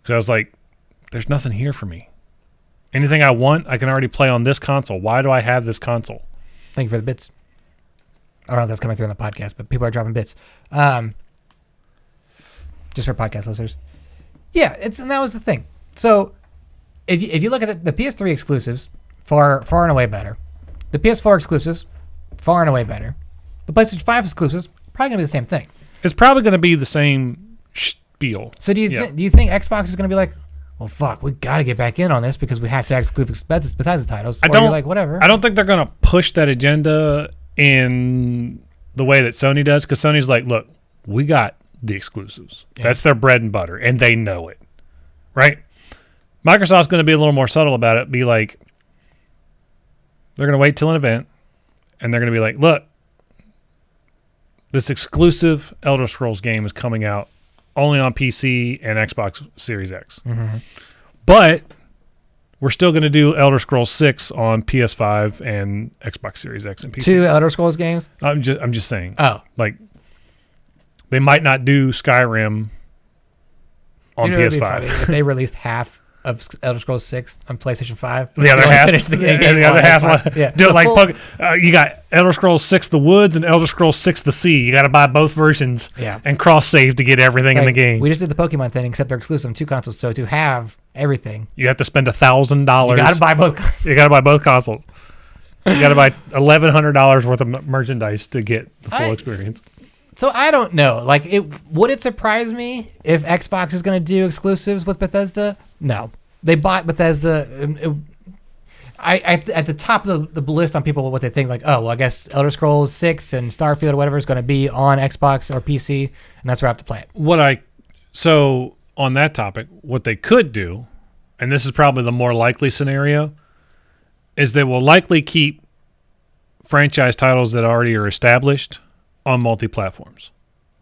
because I was like, "There's nothing here for me. Anything I want, I can already play on this console. Why do I have this console?" Thank you for the bits. I don't know if that's coming through on the podcast, but people are dropping bits. Just for podcast listeners. Yeah, and that was the thing. So, if you look at the PS3 exclusives, far and away better. The PS4 exclusives, far and away better. The PlayStation 5 exclusives, probably going to be the same thing. It's probably going to be the same spiel. So do you think Xbox is going to be like, well, fuck, we got to get back in on this because we have to exclude Bethesda titles? Or you're like, whatever. I don't think they're going to push that agenda in the way that Sony does, because Sony's like, look, we got the exclusives. Yeah. That's their bread and butter, and they know it, right? Microsoft's going to be a little more subtle about it, be like, they're going to wait till an event, and they're going to be like, look, this exclusive Elder Scrolls game is coming out only on PC and Xbox Series X. Mm-hmm. But we're still going to do Elder Scrolls 6 on PS5 and Xbox Series X and PC. 2 Elder Scrolls games? I'm just saying. Oh. Like, they might not do Skyrim on PS5. If they released half of Elder Scrolls 6 on PlayStation 5. The other half. The other half. Yeah. Do it like you got Elder Scrolls 6 The Woods and Elder Scrolls 6 The Sea. You got to buy both versions and cross-save to get everything in the game. We just did the Pokemon thing, except they're exclusive on 2 consoles, so to have everything, you have to spend $1,000. You got to buy both consoles. You got to buy both consoles. You got to buy $1,100 worth of merchandise to get the full experience. So I don't know. Like, would it surprise me if Xbox is going to do exclusives with Bethesda? No, they bought Bethesda. At the top of the list on people what they think, like, oh well, I guess Elder Scrolls 6 and Starfield or whatever is going to be on Xbox or PC, and that's where I have to play it. So on that topic, what they could do, and this is probably the more likely scenario, is they will likely keep franchise titles that already are established on multi-platforms,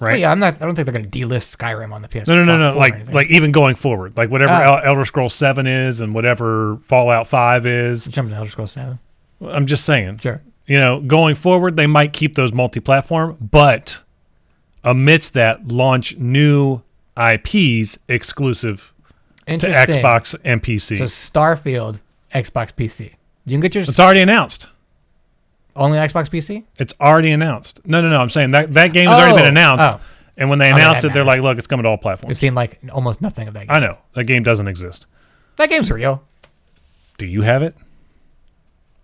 right? Well, yeah, I don't think they're going to delist Skyrim on the PS. No. Like even going forward, like whatever Elder Scrolls 7 is and whatever Fallout 5 is. Jump to Elder Scrolls 7. I'm just saying. Sure. Going forward, they might keep those multi-platform, but amidst that, launch new IPs exclusive to Xbox and PC. So Starfield, Xbox PC. You can get your. It's already announced. Only Xbox PC? It's already announced. No. I'm saying that game has already been announced. And when they announced it, they're like, look, it's coming to all platforms. We've seen like almost nothing of that game. I know. That game doesn't exist. That game's real. Do you have it?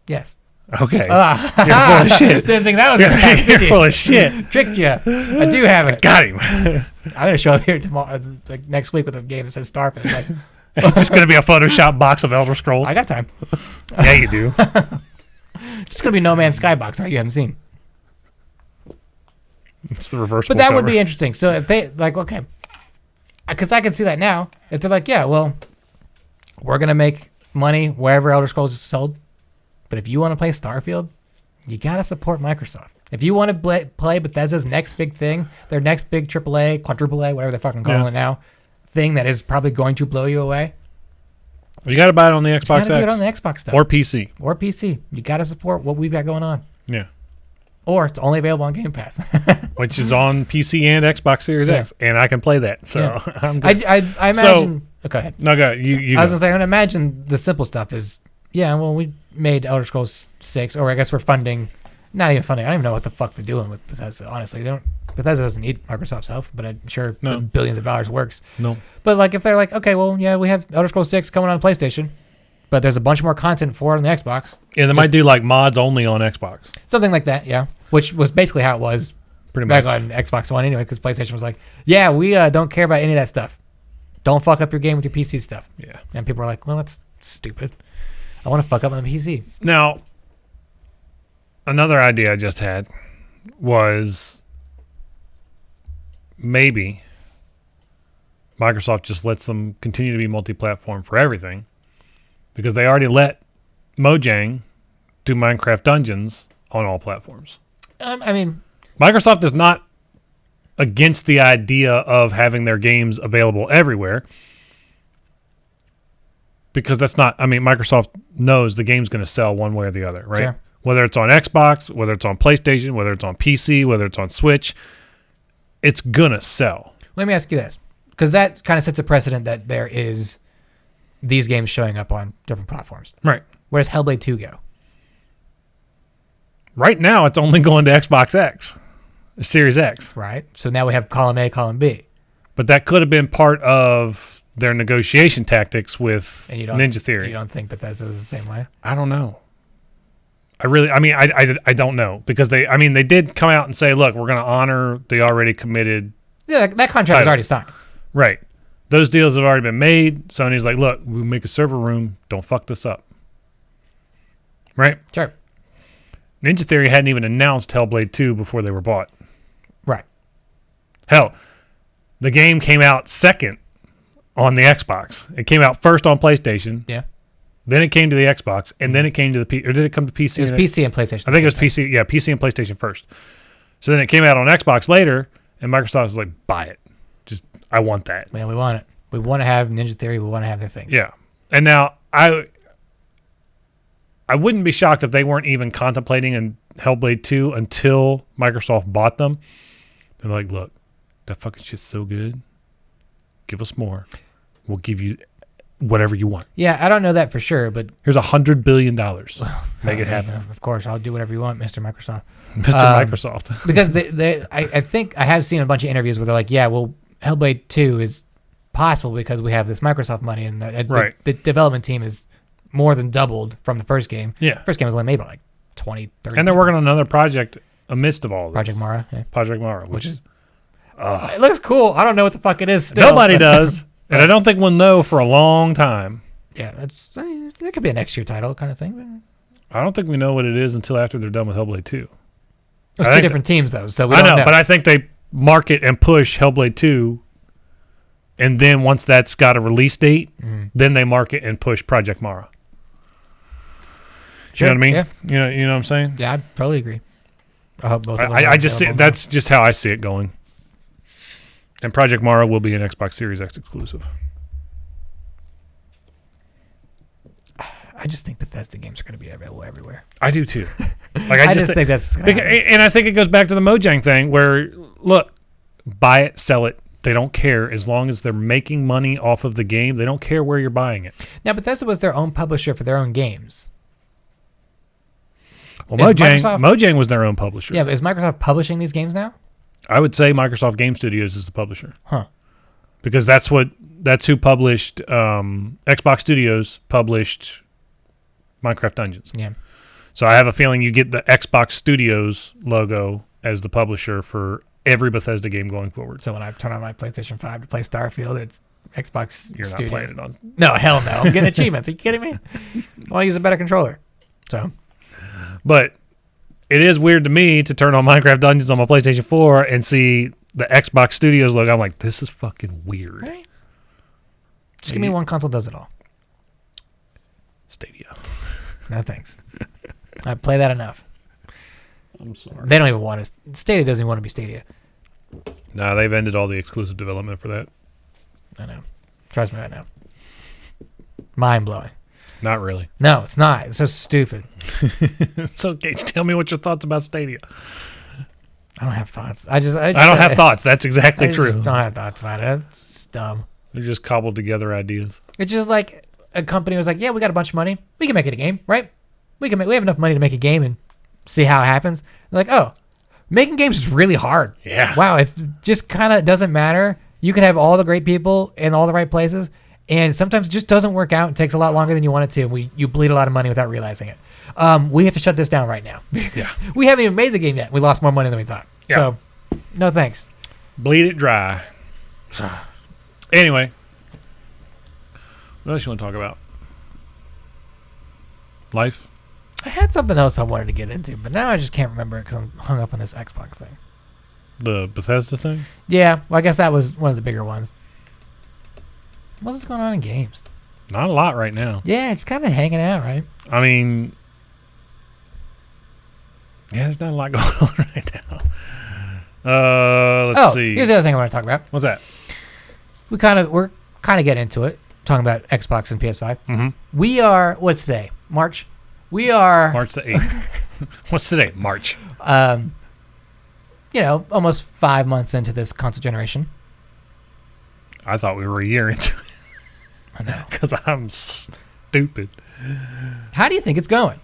Yes. Okay. You're full of shit. Didn't think that was going to happen. You're full of shit. Tricked you. I do have it. Got him. I'm going to show up here tomorrow, like next week with a game that says Starfield. Like, it's just going to be a Photoshop box of Elder Scrolls. I got time. Yeah, you do. It's just going to be No Man's Sky box, right? You haven't seen. It's the reversible But that would cover. be interesting. So if they, like, okay. Because I can see that now. If they're like, yeah, well, we're going to make money wherever Elder Scrolls is sold. But if you want to play Starfield, you got to support Microsoft. If you want to play Bethesda's next big thing, their next big AAA, quadruple A, whatever they're fucking calling it now, thing that is probably going to blow you away. You got to buy it on the Xbox X. You got to do it on the Xbox stuff. Or PC. Or PC. You got to support what we've got going on. Yeah. Or it's only available on Game Pass. Which is on PC and Xbox Series X. And I can play that. So I'm good. I imagine... go ahead. No, go. You I was going to say, I imagine the simple stuff is, we made Elder Scrolls 6, or I guess we're funding... Not even funding. I don't even know what the fuck they're doing with Bethesda, honestly. Bethesda doesn't need Microsoft's help, but I'm sure the billions of dollars works. No. But like if they're like, okay, well, yeah, we have Elder Scrolls 6 coming on PlayStation, but there's a bunch more content for it on the Xbox. Yeah, they might do like mods only on Xbox. Something like that, yeah. Which was basically how it was back on Xbox One anyway, because PlayStation was like, yeah, we don't care about any of that stuff. Don't fuck up your game with your PC stuff. Yeah. And people were like, well, that's stupid. I want to fuck up my PC. Now, another idea I just had was maybe Microsoft just lets them continue to be multi-platform for everything because they already let Mojang do Minecraft Dungeons on all platforms. I mean, Microsoft is not against the idea of having their games available everywhere because that's not, Microsoft knows the game's going to sell one way or the other, right? Sure. Whether it's on Xbox, whether it's on PlayStation, whether it's on PC, whether it's on Switch, it's going to sell. Let me ask you this, because that kind of sets a precedent that there is these games showing up on different platforms. Right. Where does Hellblade 2 go? Right now, it's only going to Xbox X, Series X. Right. So now we have column A, column B. But that could have been part of their negotiation tactics with Ninja Theory. You don't think Bethesda was the same way? I don't know. I don't know because they did come out and say, look, we're going to honor the already committed. Yeah, that contract was already signed. Right. Those deals have already been made. Sony's like, look, we'll make a server room. Don't fuck this up. Right? Sure. Ninja Theory hadn't even announced Hellblade 2 before they were bought. Right. Hell, the game came out second on the Xbox. It came out first on PlayStation. Yeah. Then it came to the Xbox, and then it came to or did it come to PC? It was PC and PlayStation. I think it was PC. Yeah, PC and PlayStation first. So then it came out on Xbox later, and Microsoft was like, buy it. I want that. Yeah, we want it. We want to have Ninja Theory. We want to have their things. Yeah. And now, I wouldn't be shocked if they weren't even contemplating in Hellblade 2 until Microsoft bought them. They're like, look, that fucking shit's so good. Give us more. We'll give you whatever you want. Yeah, I don't know that for sure, but... Here's $100 billion. Make it happen. Of course, I'll do whatever you want, Mr. Microsoft. Microsoft. Because I think I have seen a bunch of interviews where they're like, yeah, well, Hellblade 2 is possible because we have this Microsoft money, and the development team is more than doubled from the first game. Yeah. First game was only made by like 20, 30 And they're working on another project amidst of all this. Project Mara. Yeah. Project Mara. Which is... it looks cool. I don't know what the fuck it is still. Nobody does. And I don't think we'll know for a long time. Yeah, that could be a next year title kind of thing. I don't think we know what it is until after they're done with Hellblade 2. It's two different teams, though, so we don't know. But I think they market and push Hellblade 2, and then once that's got a release date, then they market and push Project Mara. Sure, you know what I mean? Yeah. You know what I'm saying? Yeah, I totally agree. I hope both of them I just see that's just how I see it going. And Project Mara will be an Xbox Series X exclusive. I just think Bethesda games are going to be available everywhere. I do too. I just think that's going to happen. And I think it goes back to the Mojang thing where, look, buy it, sell it. They don't care as long as they're making money off of the game. They don't care where you're buying it. Now, Bethesda was their own publisher for their own games. Well, Mojang was their own publisher. Yeah, but is Microsoft publishing these games now? I would say Microsoft Game Studios is the publisher. Huh. Because that's who published Xbox Studios published Minecraft Dungeons. Yeah. So I have a feeling you get the Xbox Studios logo as the publisher for every Bethesda game going forward. So when I turn on my PlayStation 5 to play Starfield, it's Xbox You're Studios. Not playing it on. No, hell no. I'm getting achievements. Are you kidding me? I'll use a better controller. So. But it is weird to me to turn on Minecraft Dungeons on my PlayStation 4 and see the Xbox Studios logo. I'm like, this is fucking weird. Right? Just give me one console does it all. Stadia. No thanks. I play that enough. I'm sorry. They don't even want it. Stadia doesn't even want to be Stadia. Nah, they've ended all the exclusive development for that. I know. Trust me right now. Mind blowing. Not really. No, it's not. It's so stupid. So, Gage, tell me what your thoughts about Stadia. I don't have thoughts. I don't have thoughts. That's exactly true. I just don't have thoughts about it. It's dumb. They're just cobbled together ideas. It's just like a company was like, yeah, we got a bunch of money. We can make it a game, right? We have enough money to make a game and see how it happens. They're like, oh, making games is really hard. Yeah. Wow, it just kind of doesn't matter. You can have all the great people in all the right places, and sometimes it just doesn't work out. It takes a lot longer than you want it to. You bleed a lot of money without realizing it. We have to shut this down right now. Yeah. We haven't even made the game yet. We lost more money than we thought. Yeah. So, no thanks. Bleed it dry. Anyway. What else you want to talk about? Life? I had something else I wanted to get into, but now I just can't remember it because I'm hung up on this Xbox thing. The Bethesda thing? Yeah, well, I guess that was one of the bigger ones. What's going on in games? Not a lot right now. Yeah, it's kind of hanging out, right? I mean, yeah, there's not a lot going on right now. Let's see. Here's the other thing I want to talk about. What's that? We're kind of getting into it, talking about Xbox and PS5. Mm-hmm. We are, what's today? March? We are... March the 8th. What's today? March. Almost 5 months into this console generation. I thought we were a year into it. I know. Because I'm stupid. How do you think it's going?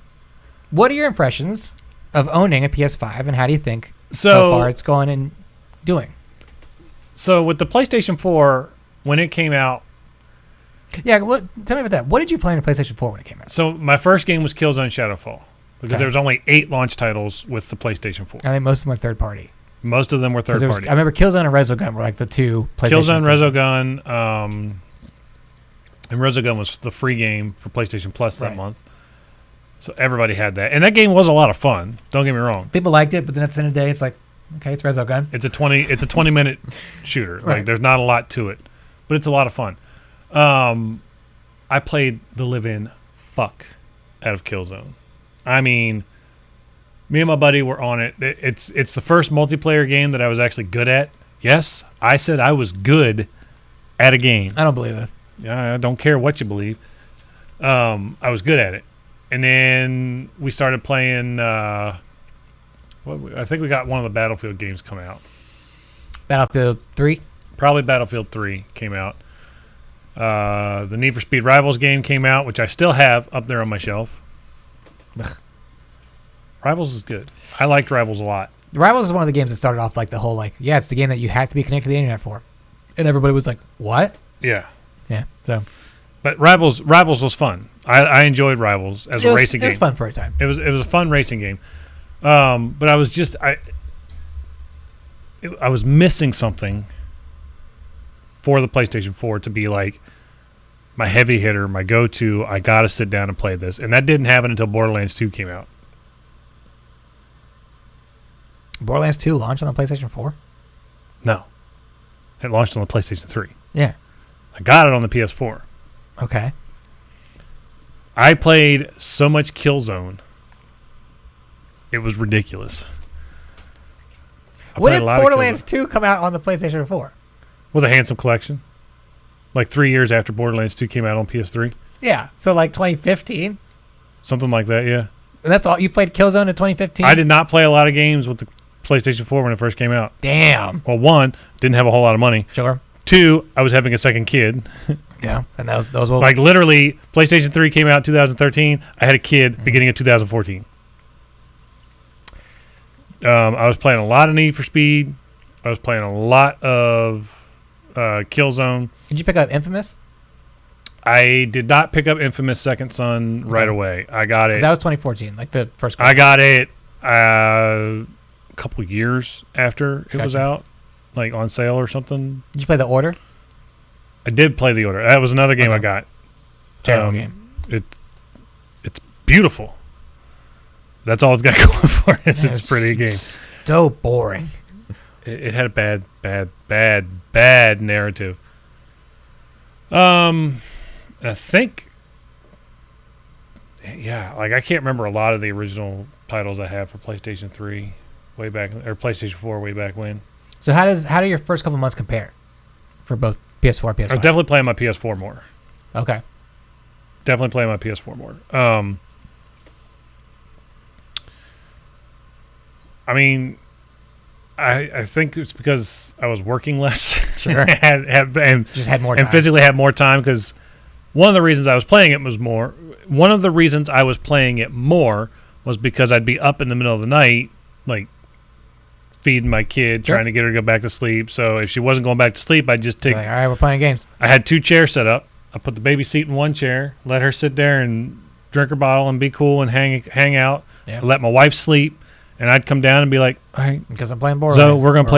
What are your impressions of owning a PS5, and how do you think so far it's going and doing? So with the PlayStation 4, when it came out... Yeah, tell me about that. What did you play on the PlayStation 4 when it came out? So my first game was Killzone Shadowfall. Because there was only 8 launch titles with the PlayStation 4. I think most of them were third party. Most of them were third party. I remember Killzone and Resogun were like the two PlayStation. Killzone, Resogun, and Resogun was the free game for PlayStation Plus that month. So everybody had that. And that game was a lot of fun. Don't get me wrong. People liked it, but then at the end of the day, it's like, okay, it's Resogun. It's a 20-minute shooter. Right. Like there's not a lot to it. But it's a lot of fun. I played the live-in fuck out of Killzone. I mean, me and my buddy were on it. It's the first multiplayer game that I was actually good at. Yes, I said I was good at a game. I don't believe this. Yeah, I don't care what you believe. I was good at it. And then we started playing, I think we got one of the Battlefield games come out. Battlefield 3? Probably Battlefield 3 came out. The Need for Speed Rivals game came out, which I still have up there on my shelf. Ugh. Rivals is good. I liked Rivals a lot. Rivals is one of the games that started off like the whole it's the game that you had to be connected to the internet for. And everybody was like, what? Yeah. Yeah, so. But Rivals was fun. I enjoyed Rivals as a racing game. It was fun for a time. It was a fun racing game. But I was just I was missing something for the PlayStation 4 to be like my heavy hitter, my go-to. I got to sit down and play this. And that didn't happen until Borderlands 2 came out. Borderlands 2 launched on the PlayStation 4? No. It launched on the PlayStation 3. Yeah. I got it on the PS4. Okay. I played so much Killzone. It was ridiculous. When did Borderlands 2 come out on the PlayStation 4? With a handsome collection. Like 3 years after Borderlands 2 came out on PS3. Yeah, so like 2015. Something like that, yeah. And that's all? You played Killzone in 2015? I did not play a lot of games with the PlayStation 4 when it first came out. Damn. Well, 1, didn't have a whole lot of money. Sure. 2, I was having a second kid. Yeah, and those will... Like literally, PlayStation 3 came out in 2013. I had a kid beginning of 2014. I was playing a lot of Need for Speed. I was playing a lot of Killzone. Did you pick up Infamous? I did not pick up Infamous Second Son right away. I got it. That was 2014, like the first. I got it a couple years after it was out, like on sale or something. Did you play The Order? I did play The Order. That was another game I got. Terrible game. It's beautiful. That's all it's got going for it. It's a pretty game. So boring. It had a bad narrative. I think yeah, like I can't remember a lot of the original titles I have for PlayStation 3 way back, or PlayStation 4 way back when. So how do your first couple months compare for both PS4 and PS5? I was definitely playing my PS4 more. Okay. Definitely playing my PS4 more. I mean, I think it's because I was working less. Sure. and just had more time. And physically had more time, because one of the reasons I was playing it was more. One of the reasons I was playing it more was because I'd be up in the middle of the night, like feeding my kid, trying to get her to go back to sleep. So if she wasn't going back to sleep, I'd just take. Like, all right, we're playing games. I had 2 chairs set up. I put the baby seat in one chair, let her sit there and drink her bottle and be cool and hang out. Yeah. Let my wife sleep, and I'd come down and be like, "All right, because I'm playing Borderlands. so we're gonna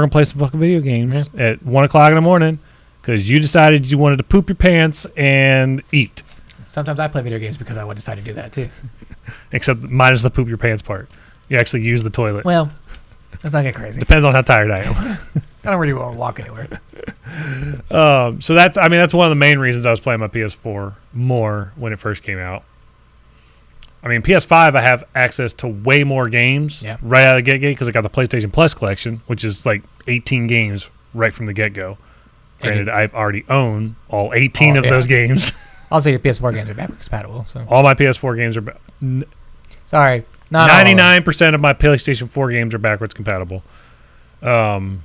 play some fucking video games at 1:00 in the morning because you decided you wanted to poop your pants and eat." Sometimes I play video games because I would decide to do that too. Except minus the poop your pants part. You actually use the toilet. Well, let's not get crazy. Depends on how tired I am. I don't really want to walk anywhere. So that's one of the main reasons I was playing my PS4 more when it first came out. I mean, PS5, I have access to way more games right out of the get-go because I got the PlayStation Plus collection, which is like 18 games right from the get-go. Granted, I've already owned all 18 of those games. Also, your PS4 games are backwards compatible. So all my PS4 games are... Sorry. Not 99% of my PlayStation 4 games are backwards compatible. And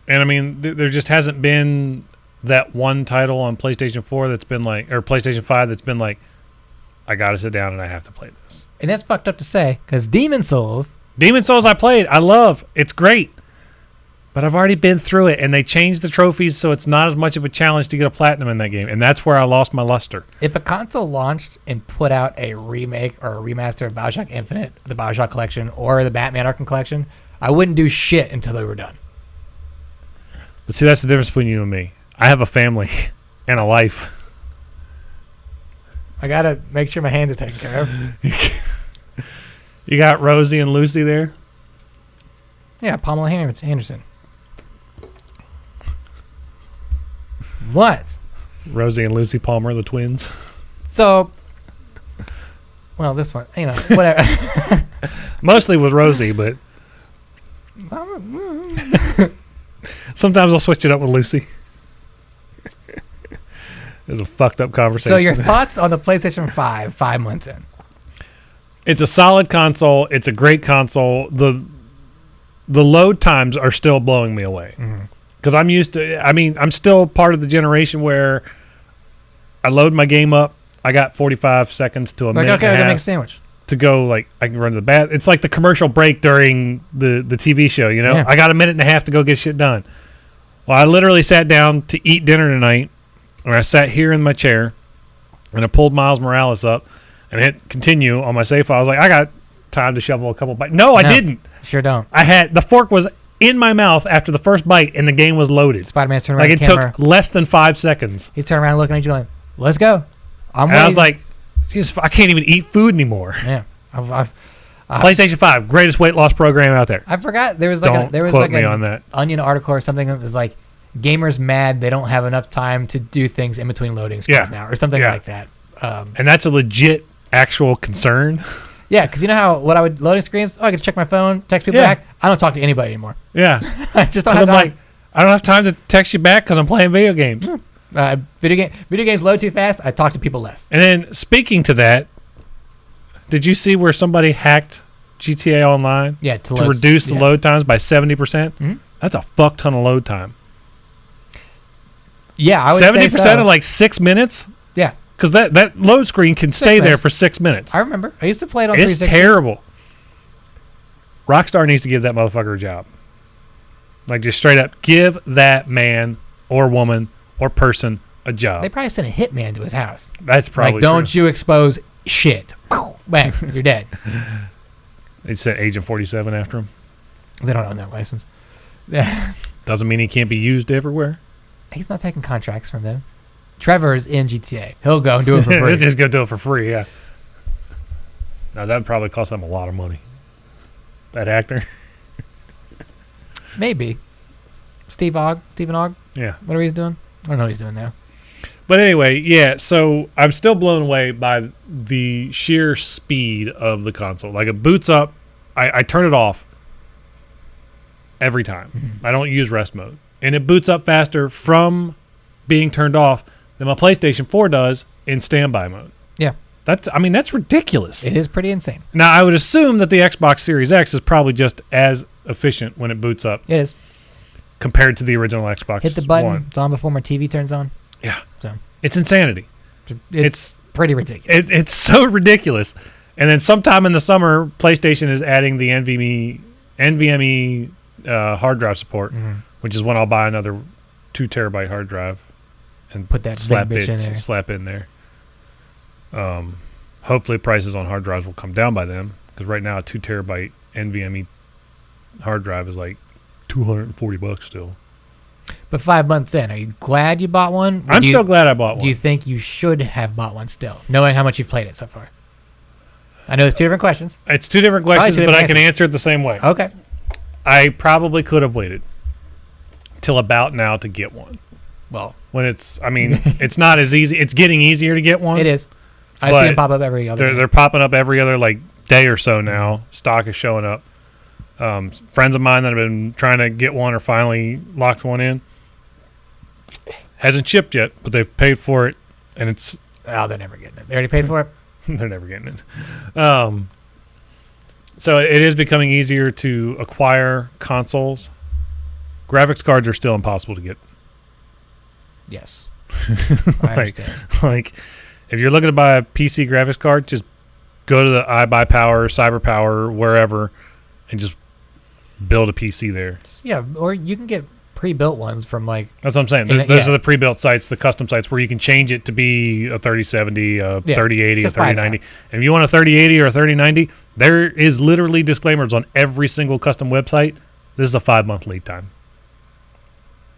I mean, there just hasn't been that one title on PlayStation 4 that's been like, or PlayStation 5 that's been like, I got to sit down and I have to play this. And that's fucked up to say, because Demon Souls I played. I love. It's great. But I've already been through it, and they changed the trophies, so it's not as much of a challenge to get a platinum in that game. And that's where I lost my luster. If a console launched and put out a remake or a remaster of BioShock Infinite, the BioShock Collection, or the Batman Arkham Collection, I wouldn't do shit until they were done. But see, that's the difference between you and me. I have a family and a life. I gotta make sure my hands are taken care of. You got Rosie and Lucy there? Yeah, Pamela Anderson. What? Rosie and Lucy Palmer, the twins. So, well, this one, whatever. Mostly with Rosie, but sometimes I'll switch it up with Lucy. It's a fucked up conversation. So your thoughts on the PlayStation 5 months in? It's a solid console. It's a great console. The load times are still blowing me away. Because I'm used to, I'm still part of the generation where I load my game up. I got 45 seconds to a minute Okay, and I a gotta half make a sandwich. to go, like, I can run to the bath. It's like the commercial break during the TV show, you know? Yeah. I got a minute and a half to go get shit done. Well, I literally sat down to eat dinner tonight, and I sat here in my chair, and I pulled Miles Morales up, and hit continue on my save file. I was like, I got time to shovel a couple bites. No, I didn't. Sure don't. The fork was in my mouth after the first bite, and the game was loaded. Spider-Man's turning around Like, the it camera. took less than 5 seconds. He's turning around looking at you like, let's go. And I was like, Jesus, I can't even eat food anymore. Yeah. PlayStation 5, greatest weight loss program out there. I forgot there was Don't quote me on that. Onion article or something that was like, gamers mad they don't have enough time to do things in between loading screens now, or something like that. And that's a legit actual concern. Yeah, because you know how what I would loading screens? Oh, I can check my phone, text people back. I don't talk to anybody anymore. Yeah. I just don't have time. Like, I don't have time to text you back because I'm playing video games. Video games load too fast. I talk to people less. And then speaking to that, did you see where somebody hacked GTA Online? Yeah, to reduce the load times by 70%? Mm-hmm. That's a fuck ton of load time. Yeah, I would 70% say so. in like 6 minutes? Yeah. Because that load screen can stay there for 6 minutes. I remember. I used to play it on 360. It's terrible. Rockstar needs to give that motherfucker a job. Like, just straight up, give that man or woman or person a job. They probably sent a hitman to his house. That's probably like, don't you expose shit. Bang, you're dead. They sent Agent 47 after him. They don't own that license. Yeah. Doesn't mean he can't be used everywhere. He's not taking contracts from them. Trevor's in GTA. He'll go and do it for free. He'll just go do it for free, yeah. Now, that would probably cost them a lot of money. That actor. Maybe. Stephen Ogg? Yeah. Whatever he's doing. I don't know what he's doing now. But anyway, yeah. So I'm still blown away by the sheer speed of the console. Like it boots up, I turn it off every time. Mm-hmm. I don't use rest mode, and it boots up faster from being turned off than my PlayStation 4 does in standby mode. Yeah. That's ridiculous. It is pretty insane. Now, I would assume that the Xbox Series X is probably just as efficient when it boots up It is. compared to the original Xbox Hit the button. One. It's on before my TV turns on. Yeah. So It's insanity. it's pretty ridiculous. It's so ridiculous. And then sometime in the summer, PlayStation is adding the NVMe hard drive support, which is when I'll buy another 2 terabyte hard drive and Put that slap big bitch it, in there. slap in there. Hopefully prices on hard drives will come down by then, because right now a 2 terabyte NVMe hard drive is like $240 still. But 5 months in, are you glad you bought one? I'm still glad I bought one. Do you think you should have bought one still, knowing how much you've played it so far? I know it's 2 different questions. It's 2 different questions, two but different I can answer it the same way. Okay. I probably could have waited till about now to get one. Well, When it's not as easy. It's getting easier to get one. it is. I But see them pop up every other. They're popping up every other like day or so now. Stock is showing up. Friends of mine that have been trying to get one are finally locked one in. Hasn't shipped yet, but they've paid for it, and it's Oh, they're never getting it. They already paid for it. they're never getting it. So it is becoming easier to acquire consoles. Graphics cards are still impossible to get. Yes. I understand. Like, if you're looking to buy a PC graphics card, just go to the iBuyPower, CyberPower, wherever, and just build a PC there. Yeah, or you can get pre-built ones from like. That's what I'm saying. Those are the pre-built sites, the custom sites, where you can change it to be a 3070, a 3080, a just buy 3090. And if you want a 3080 or a 3090, there is literally disclaimers on every single custom website. This is a 5-month lead time.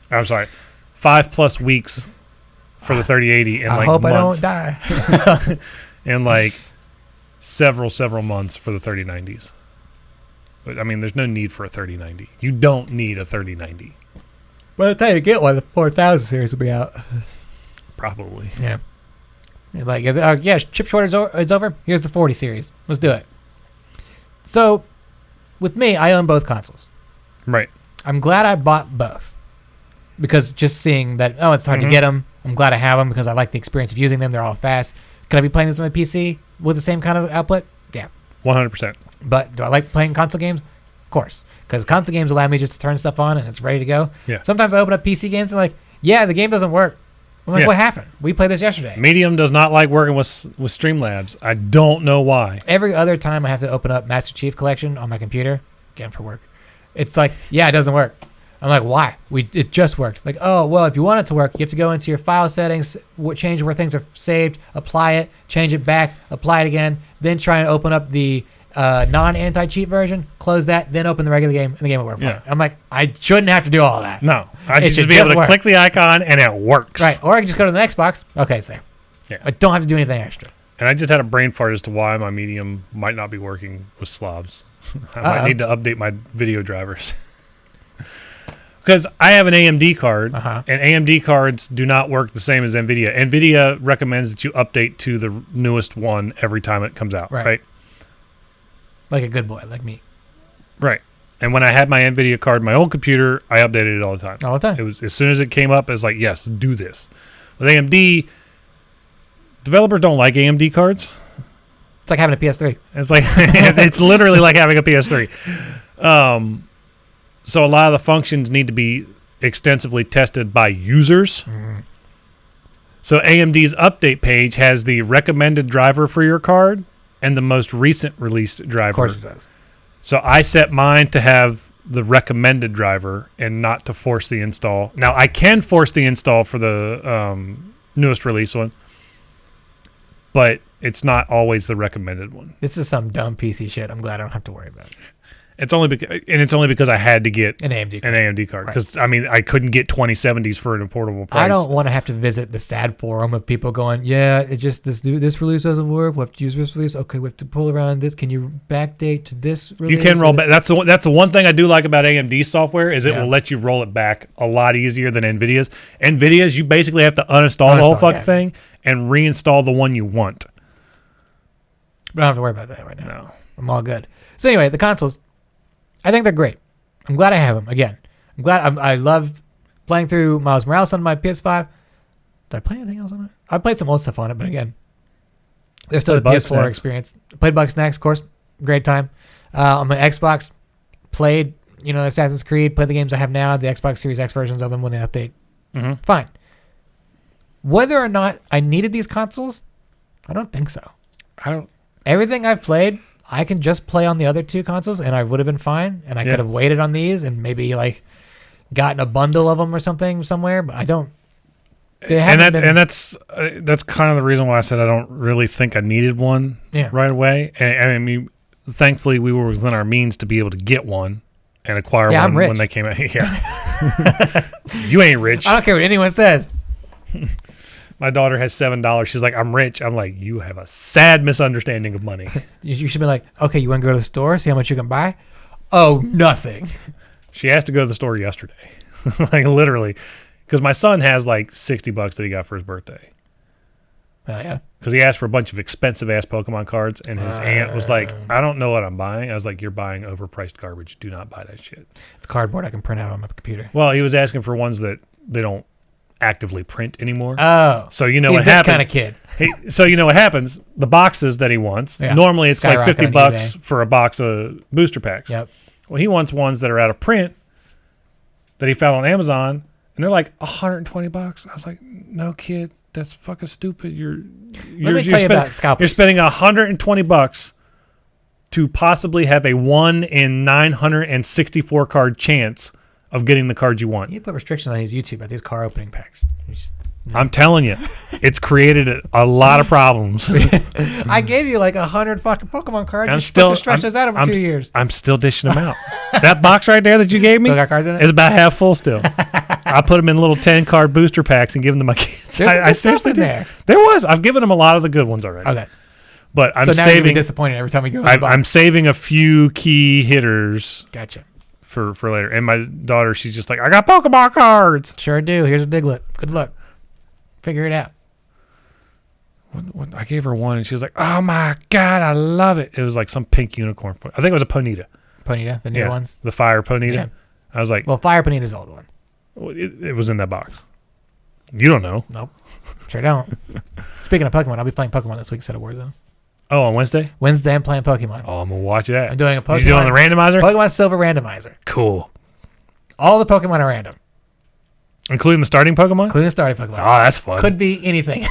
I'm sorry, 5+ weeks for the 3080, and I like hope months. I don't die. And like several months for the 3090s. But I mean, there's no need for a 3090. You don't need a 3090. By the time you get one, the 4000 series will be out. Probably. Yeah. You're like, yeah, chip shortage is over. Here's the 40 series. Let's do it. So, with me, I own both consoles. Right. I'm glad I bought both. Because just seeing that, it's hard to get them. I'm glad I have them because I like the experience of using them. They're all fast. Could I be playing this on my PC with the same kind of output? Yeah. 100%. But do I like playing console games? Of course. Because console games allow me just to turn stuff on and it's ready to go. Yeah. Sometimes I open up PC games and like, yeah, the game doesn't work. I'm like, what happened? We played this yesterday. Medium does not like working with Streamlabs. I don't know why. Every other time I have to open up Master Chief Collection on my computer, again for work, it's like, yeah, it doesn't work. I'm like, why? It just worked. Like, oh, well, if you want it to work, you have to go into your file settings, change where things are saved, apply it, change it back, apply it again, then try and open up the non-anti-cheat version, close that, then open the regular game, and the game will work fine. I'm like, I shouldn't have to do all that. No. I should just be able to click the icon, and it works. Right. Or I can just go to the Xbox. Okay, it's there. Yeah. I don't have to do anything extra. And I just had a brain fart as to why my Medium might not be working with slobs. I might need to update my video drivers. Because I have an AMD card, and AMD cards do not work the same as NVIDIA. NVIDIA recommends that you update to the newest one every time it comes out, right? Like a good boy, like me. Right. And when I had my NVIDIA card in my old computer, I updated it all the time. All the time. It was as soon as it came up, it was like, yes, do this. With AMD, developers don't like AMD cards. It's like having a PS3. It's like it's literally like having a PS3. So a lot of the functions need to be extensively tested by users. So AMD's update page has the recommended driver for your card and the most recent released driver. Of course it does. So I set mine to have the recommended driver and not to force the install. Now I can force the install for the newest release one, but it's not always the recommended one. This is some dumb PC shit. I'm glad I don't have to worry about it. It's only because I had to get An AMD an AMD card because I couldn't get 2070s for an affordable price. I don't want to have to visit the sad forum of people going, yeah, it just this release doesn't work. We have to use this release. Okay, we have to pull around this. Can you backdate to this release? You can roll back. That's the one thing I do like about AMD software is it will let you roll it back a lot easier than NVIDIA's. NVIDIA's, you basically have to uninstall the whole fucking thing and reinstall the one you want. But I don't have to worry about that right now. No. I'm all good. So anyway, the consoles, I think they're great. I'm glad I have them. Again, I'm glad. I loved playing through Miles Morales on my PS5. Did I play anything else on it? I played some old stuff on it, but again, there's still the PS4 experience. Played Bugsnax, of course. Great time. On my Xbox, played Assassin's Creed. Played the games I have now, the Xbox Series X versions of them when they update. Mm-hmm. Fine. Whether or not I needed these consoles, I don't think so. Everything I've played, I can just play on the other two consoles, and I would have been fine. And I could have waited on these and maybe gotten a bundle of them or something somewhere. But I don't. That's kind of the reason why I said I don't really think I needed one right away. And I mean, thankfully, we were within our means to be able to get one and acquire one when they came out. Yeah, you ain't rich. I don't care what anyone says. My daughter has $7. She's like, I'm rich. I'm like, you have a sad misunderstanding of money. You should be like, okay, you want to go to the store, see how much you can buy? Oh, nothing. She has to go to the store yesterday. Literally. Because my son has $60 that he got for his birthday. Oh, yeah. Because he asked for a bunch of expensive-ass Pokemon cards, and his aunt was like, I don't know what I'm buying. I was like, you're buying overpriced garbage. Do not buy that shit. It's cardboard I can print out on my computer. Well, he was asking for ones that they don't actively print anymore. Oh. So you know what happens. He's this kind of kid. So you know what happens. The boxes that he wants, normally it's $50 for a box of booster packs. Yep. Well, he wants ones that are out of print that he found on Amazon, and they're like $120. I was like, no, kid, that's fucking stupid. Let me tell you about scalpers. You're spending $120 to possibly have a 1 in 964 card chance of getting the card you want. You put restrictions on his YouTube about these car opening packs. I'm telling you, it's created a lot of problems. I gave you 100 fucking Pokemon cards. You're supposed to stretch those out over 2 years. I'm still dishing them out. That box right there that you gave me still got cards in it? Is about half full still. I put them in little 10-card booster packs and give them to my kids. I seriously did. There was. I've given them a lot of the good ones already. Okay. But I'm so now saving. You're disappointed every time we go. I'm saving a few key hitters. Gotcha. For later. And my daughter, she's just like, I got Pokemon cards. Sure do. Here's a Diglett. Good luck. Figure it out. I gave her one, and she was like, oh, my God, I love it. It was some pink unicorn. I think it was a Ponyta. Ponyta? The new ones? The Fire Ponyta. Yeah. I was like... Well, Fire Ponyta's the old one. It was in that box. You don't know. Nope. Sure don't. Speaking of Pokemon, I'll be playing Pokemon this week instead of Warzone. Oh, on Wednesday? Wednesday, I'm playing Pokemon. Oh, I'm going to watch that. I'm doing a Pokemon. You doing the randomizer? Pokemon Silver randomizer. Cool. All the Pokemon are random. Including the starting Pokemon? Including the starting Pokemon. Oh, that's fun. Could be anything.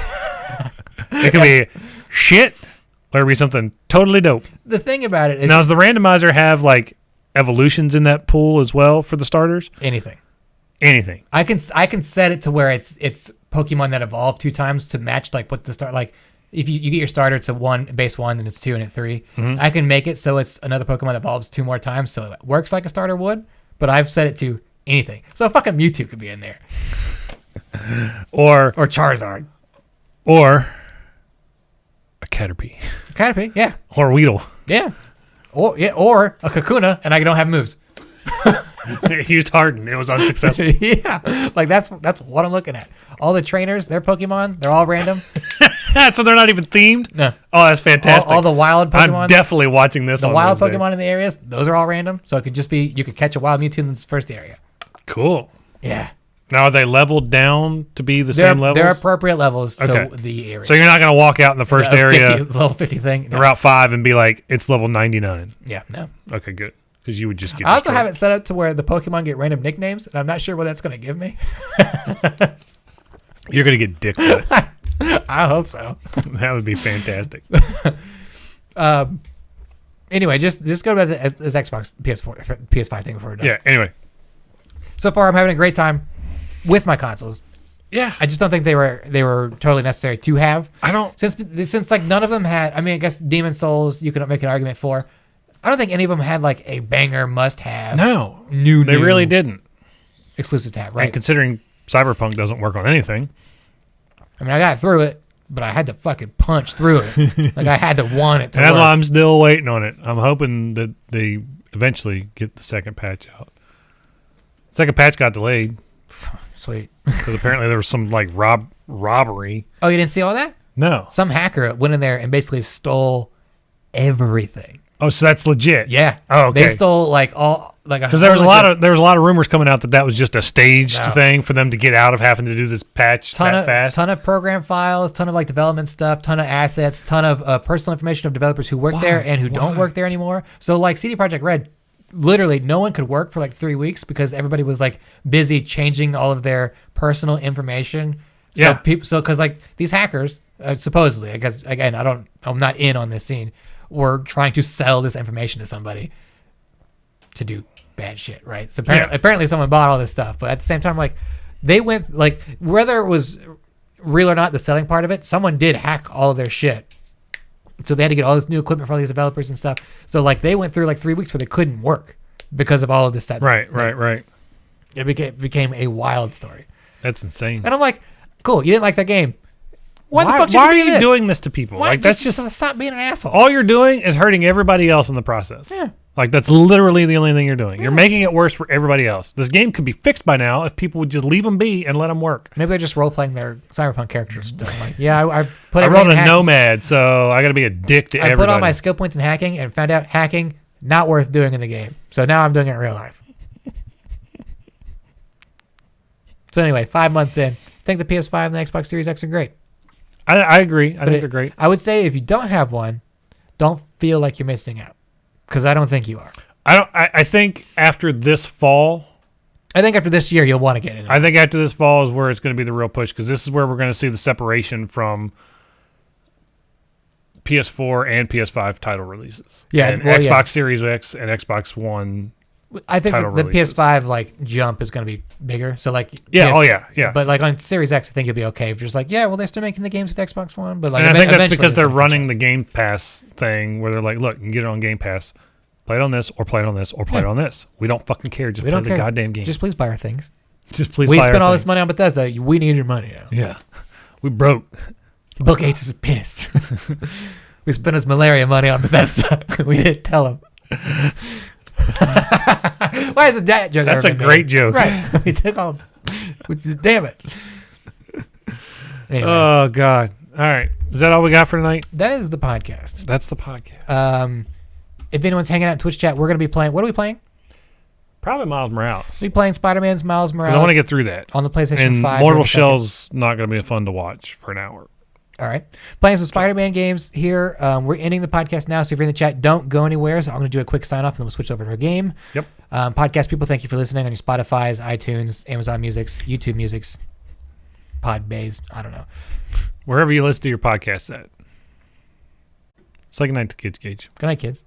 It could be shit, or it could be something totally dope. The thing about it is... Now, does the randomizer have, evolutions in that pool as well for the starters? Anything. I can set it to where it's Pokemon that evolve 2 times to match, what the start... If you get your starter, it's a 1, base 1, then it's 2, and it's 3. Mm-hmm. I can make it so it's another Pokemon that evolves 2 more times, so it works like a starter would, but I've set it to anything. So fucking Mewtwo could be in there. Or Charizard. Or a Caterpie. Caterpie, yeah. Or a Weedle. Yeah. Or a Kakuna, and I don't have moves. He used Harden. It was unsuccessful. Yeah. That's what I'm looking at. All the trainers, their Pokemon, they're all random. So they're not even themed? No. Oh, that's fantastic. All the wild Pokemon. I'm definitely watching this. The wild Pokemon in the areas, those are all random. So it could just be, you could catch a wild Mewtwo in the first area. Cool. Yeah. Now, are they leveled down to be the same levels? They're appropriate levels to the area. So you're not going to walk out in the first area, level 50 thing. No. Route 5, and be like, it's level 99. Yeah, no. Okay, good. Because you would just get I also have it set up to where the Pokemon get random nicknames, and I'm not sure what that's going to give me. You're going to get dick with it. I hope so. That would be fantastic. Anyway, just go to this Xbox PS5 thing before we're done. Yeah, anyway. So far, I'm having a great time with my consoles. Yeah. I just don't think they were totally necessary to have. I don't. Since none of them had, I guess Demon Souls, you can make an argument for. I don't think any of them had like a banger must-have. No, New. they really didn't. Exclusive tab, right? And considering Cyberpunk doesn't work on anything. I mean, I got through it, but I had to fucking punch through it. Like I had to want it to And that's work. why I'm still waiting on it. I'm hoping that they eventually get the second patch out. Second patch got delayed Sweet. because apparently there was some like robbery. Oh, you didn't see all that? No. Some hacker went in there and basically stole everything. Oh, so that's legit. Yeah. Oh, okay. They stole like all like Because there was a lot of rumors coming out that was just a staged thing for them to get out of having to do this patch fast. Ton of program files, ton of like development stuff, ton of assets, ton of personal information of developers who work there and who don't work there anymore. So like CD Projekt Red, literally no one could work for like 3 weeks because everybody was like busy changing all of their personal information. So Yeah. because like these hackers, supposedly, I guess again, I'm not in on this scene, were trying to sell this information to somebody to do bad shit, right? So apparently someone bought all this stuff, but at the same time, like they went like whether it was real or not, the selling part of it, someone did hack all of their shit. So they had to get all this new equipment for all these developers and stuff. So like they went through like 3 weeks where they couldn't work because of all of this stuff. Right. It became a wild story. That's insane. And I'm like, cool, you didn't like that game. Why the fuck why are do you this? doing this to people? Why Like that's just stop being an asshole. all you're doing is hurting everybody else in the process. Yeah. Like that's literally the only thing you're doing. You're making it worse for everybody else. This game could be fixed by now if people would just leave them be and let them work. Maybe they're just role playing their Cyberpunk characters. Still. Like, yeah, I put I everything rolled in a hacking. nomad, so I got to be a dick to I everybody. put all my skill points in hacking and found out hacking not worth doing in the game. So now I'm doing it in real life. So anyway, 5 months in, I think the PS5 and the Xbox Series X are great. I agree. I think they're great. I would say if you don't have one, don't feel like you're missing out, because I don't think you are. I think after this fall, I think after this year you'll want to get in. I think after this fall is where it's going to be the real push, because this is where we're going to see the separation from PS4 and PS5 title releases. Yeah, and well, Xbox Series X and Xbox One. I think title the releases. PS5 like jump is going to be bigger. So like Yeah. But like on Series X, I think you'll be okay if you're just like, yeah, well they're still making the games with Xbox One, but like And I think that's eventually because it's they're gonna running the Game Pass thing where they're like, look, you can get it on Game Pass. Play it on this, or play it on this, or play it on this. We don't fucking care. Just We play don't the care. goddamn game. Just please buy our things. Just please We buy spent our all thing. this money on Bethesda. We need your money now. Yeah. We broke. Bill Gates is pissed. We spent his malaria money on Bethesda. We didn't tell him. Why is that joke? That's a great joke. Right. We took all. Which is damn it. Anyway, Oh, God. All right. Is that all we got for tonight? that is the podcast. That's the podcast. If anyone's hanging out in Twitch chat, we're gonna be playing. What are we playing? Probably Miles Morales. We playing Spider-Man's Miles Morales. Because I want to get through that. on the PlayStation And 5. Mortal in a second. Shell's not going to be fun to watch for an hour. All right. Playing some Spider-Man games here. We're ending the podcast now, so if you're in the chat, don't go anywhere. So I'm going to do a quick sign-off, and then we'll switch over to a game. Yep. Podcast people, thank you for listening on your Spotify's, iTunes, Amazon Music's, YouTube Music's, Podbays. I don't know. Wherever you listen to your podcast at. Say goodnight to kids, Gage. Good night, kids.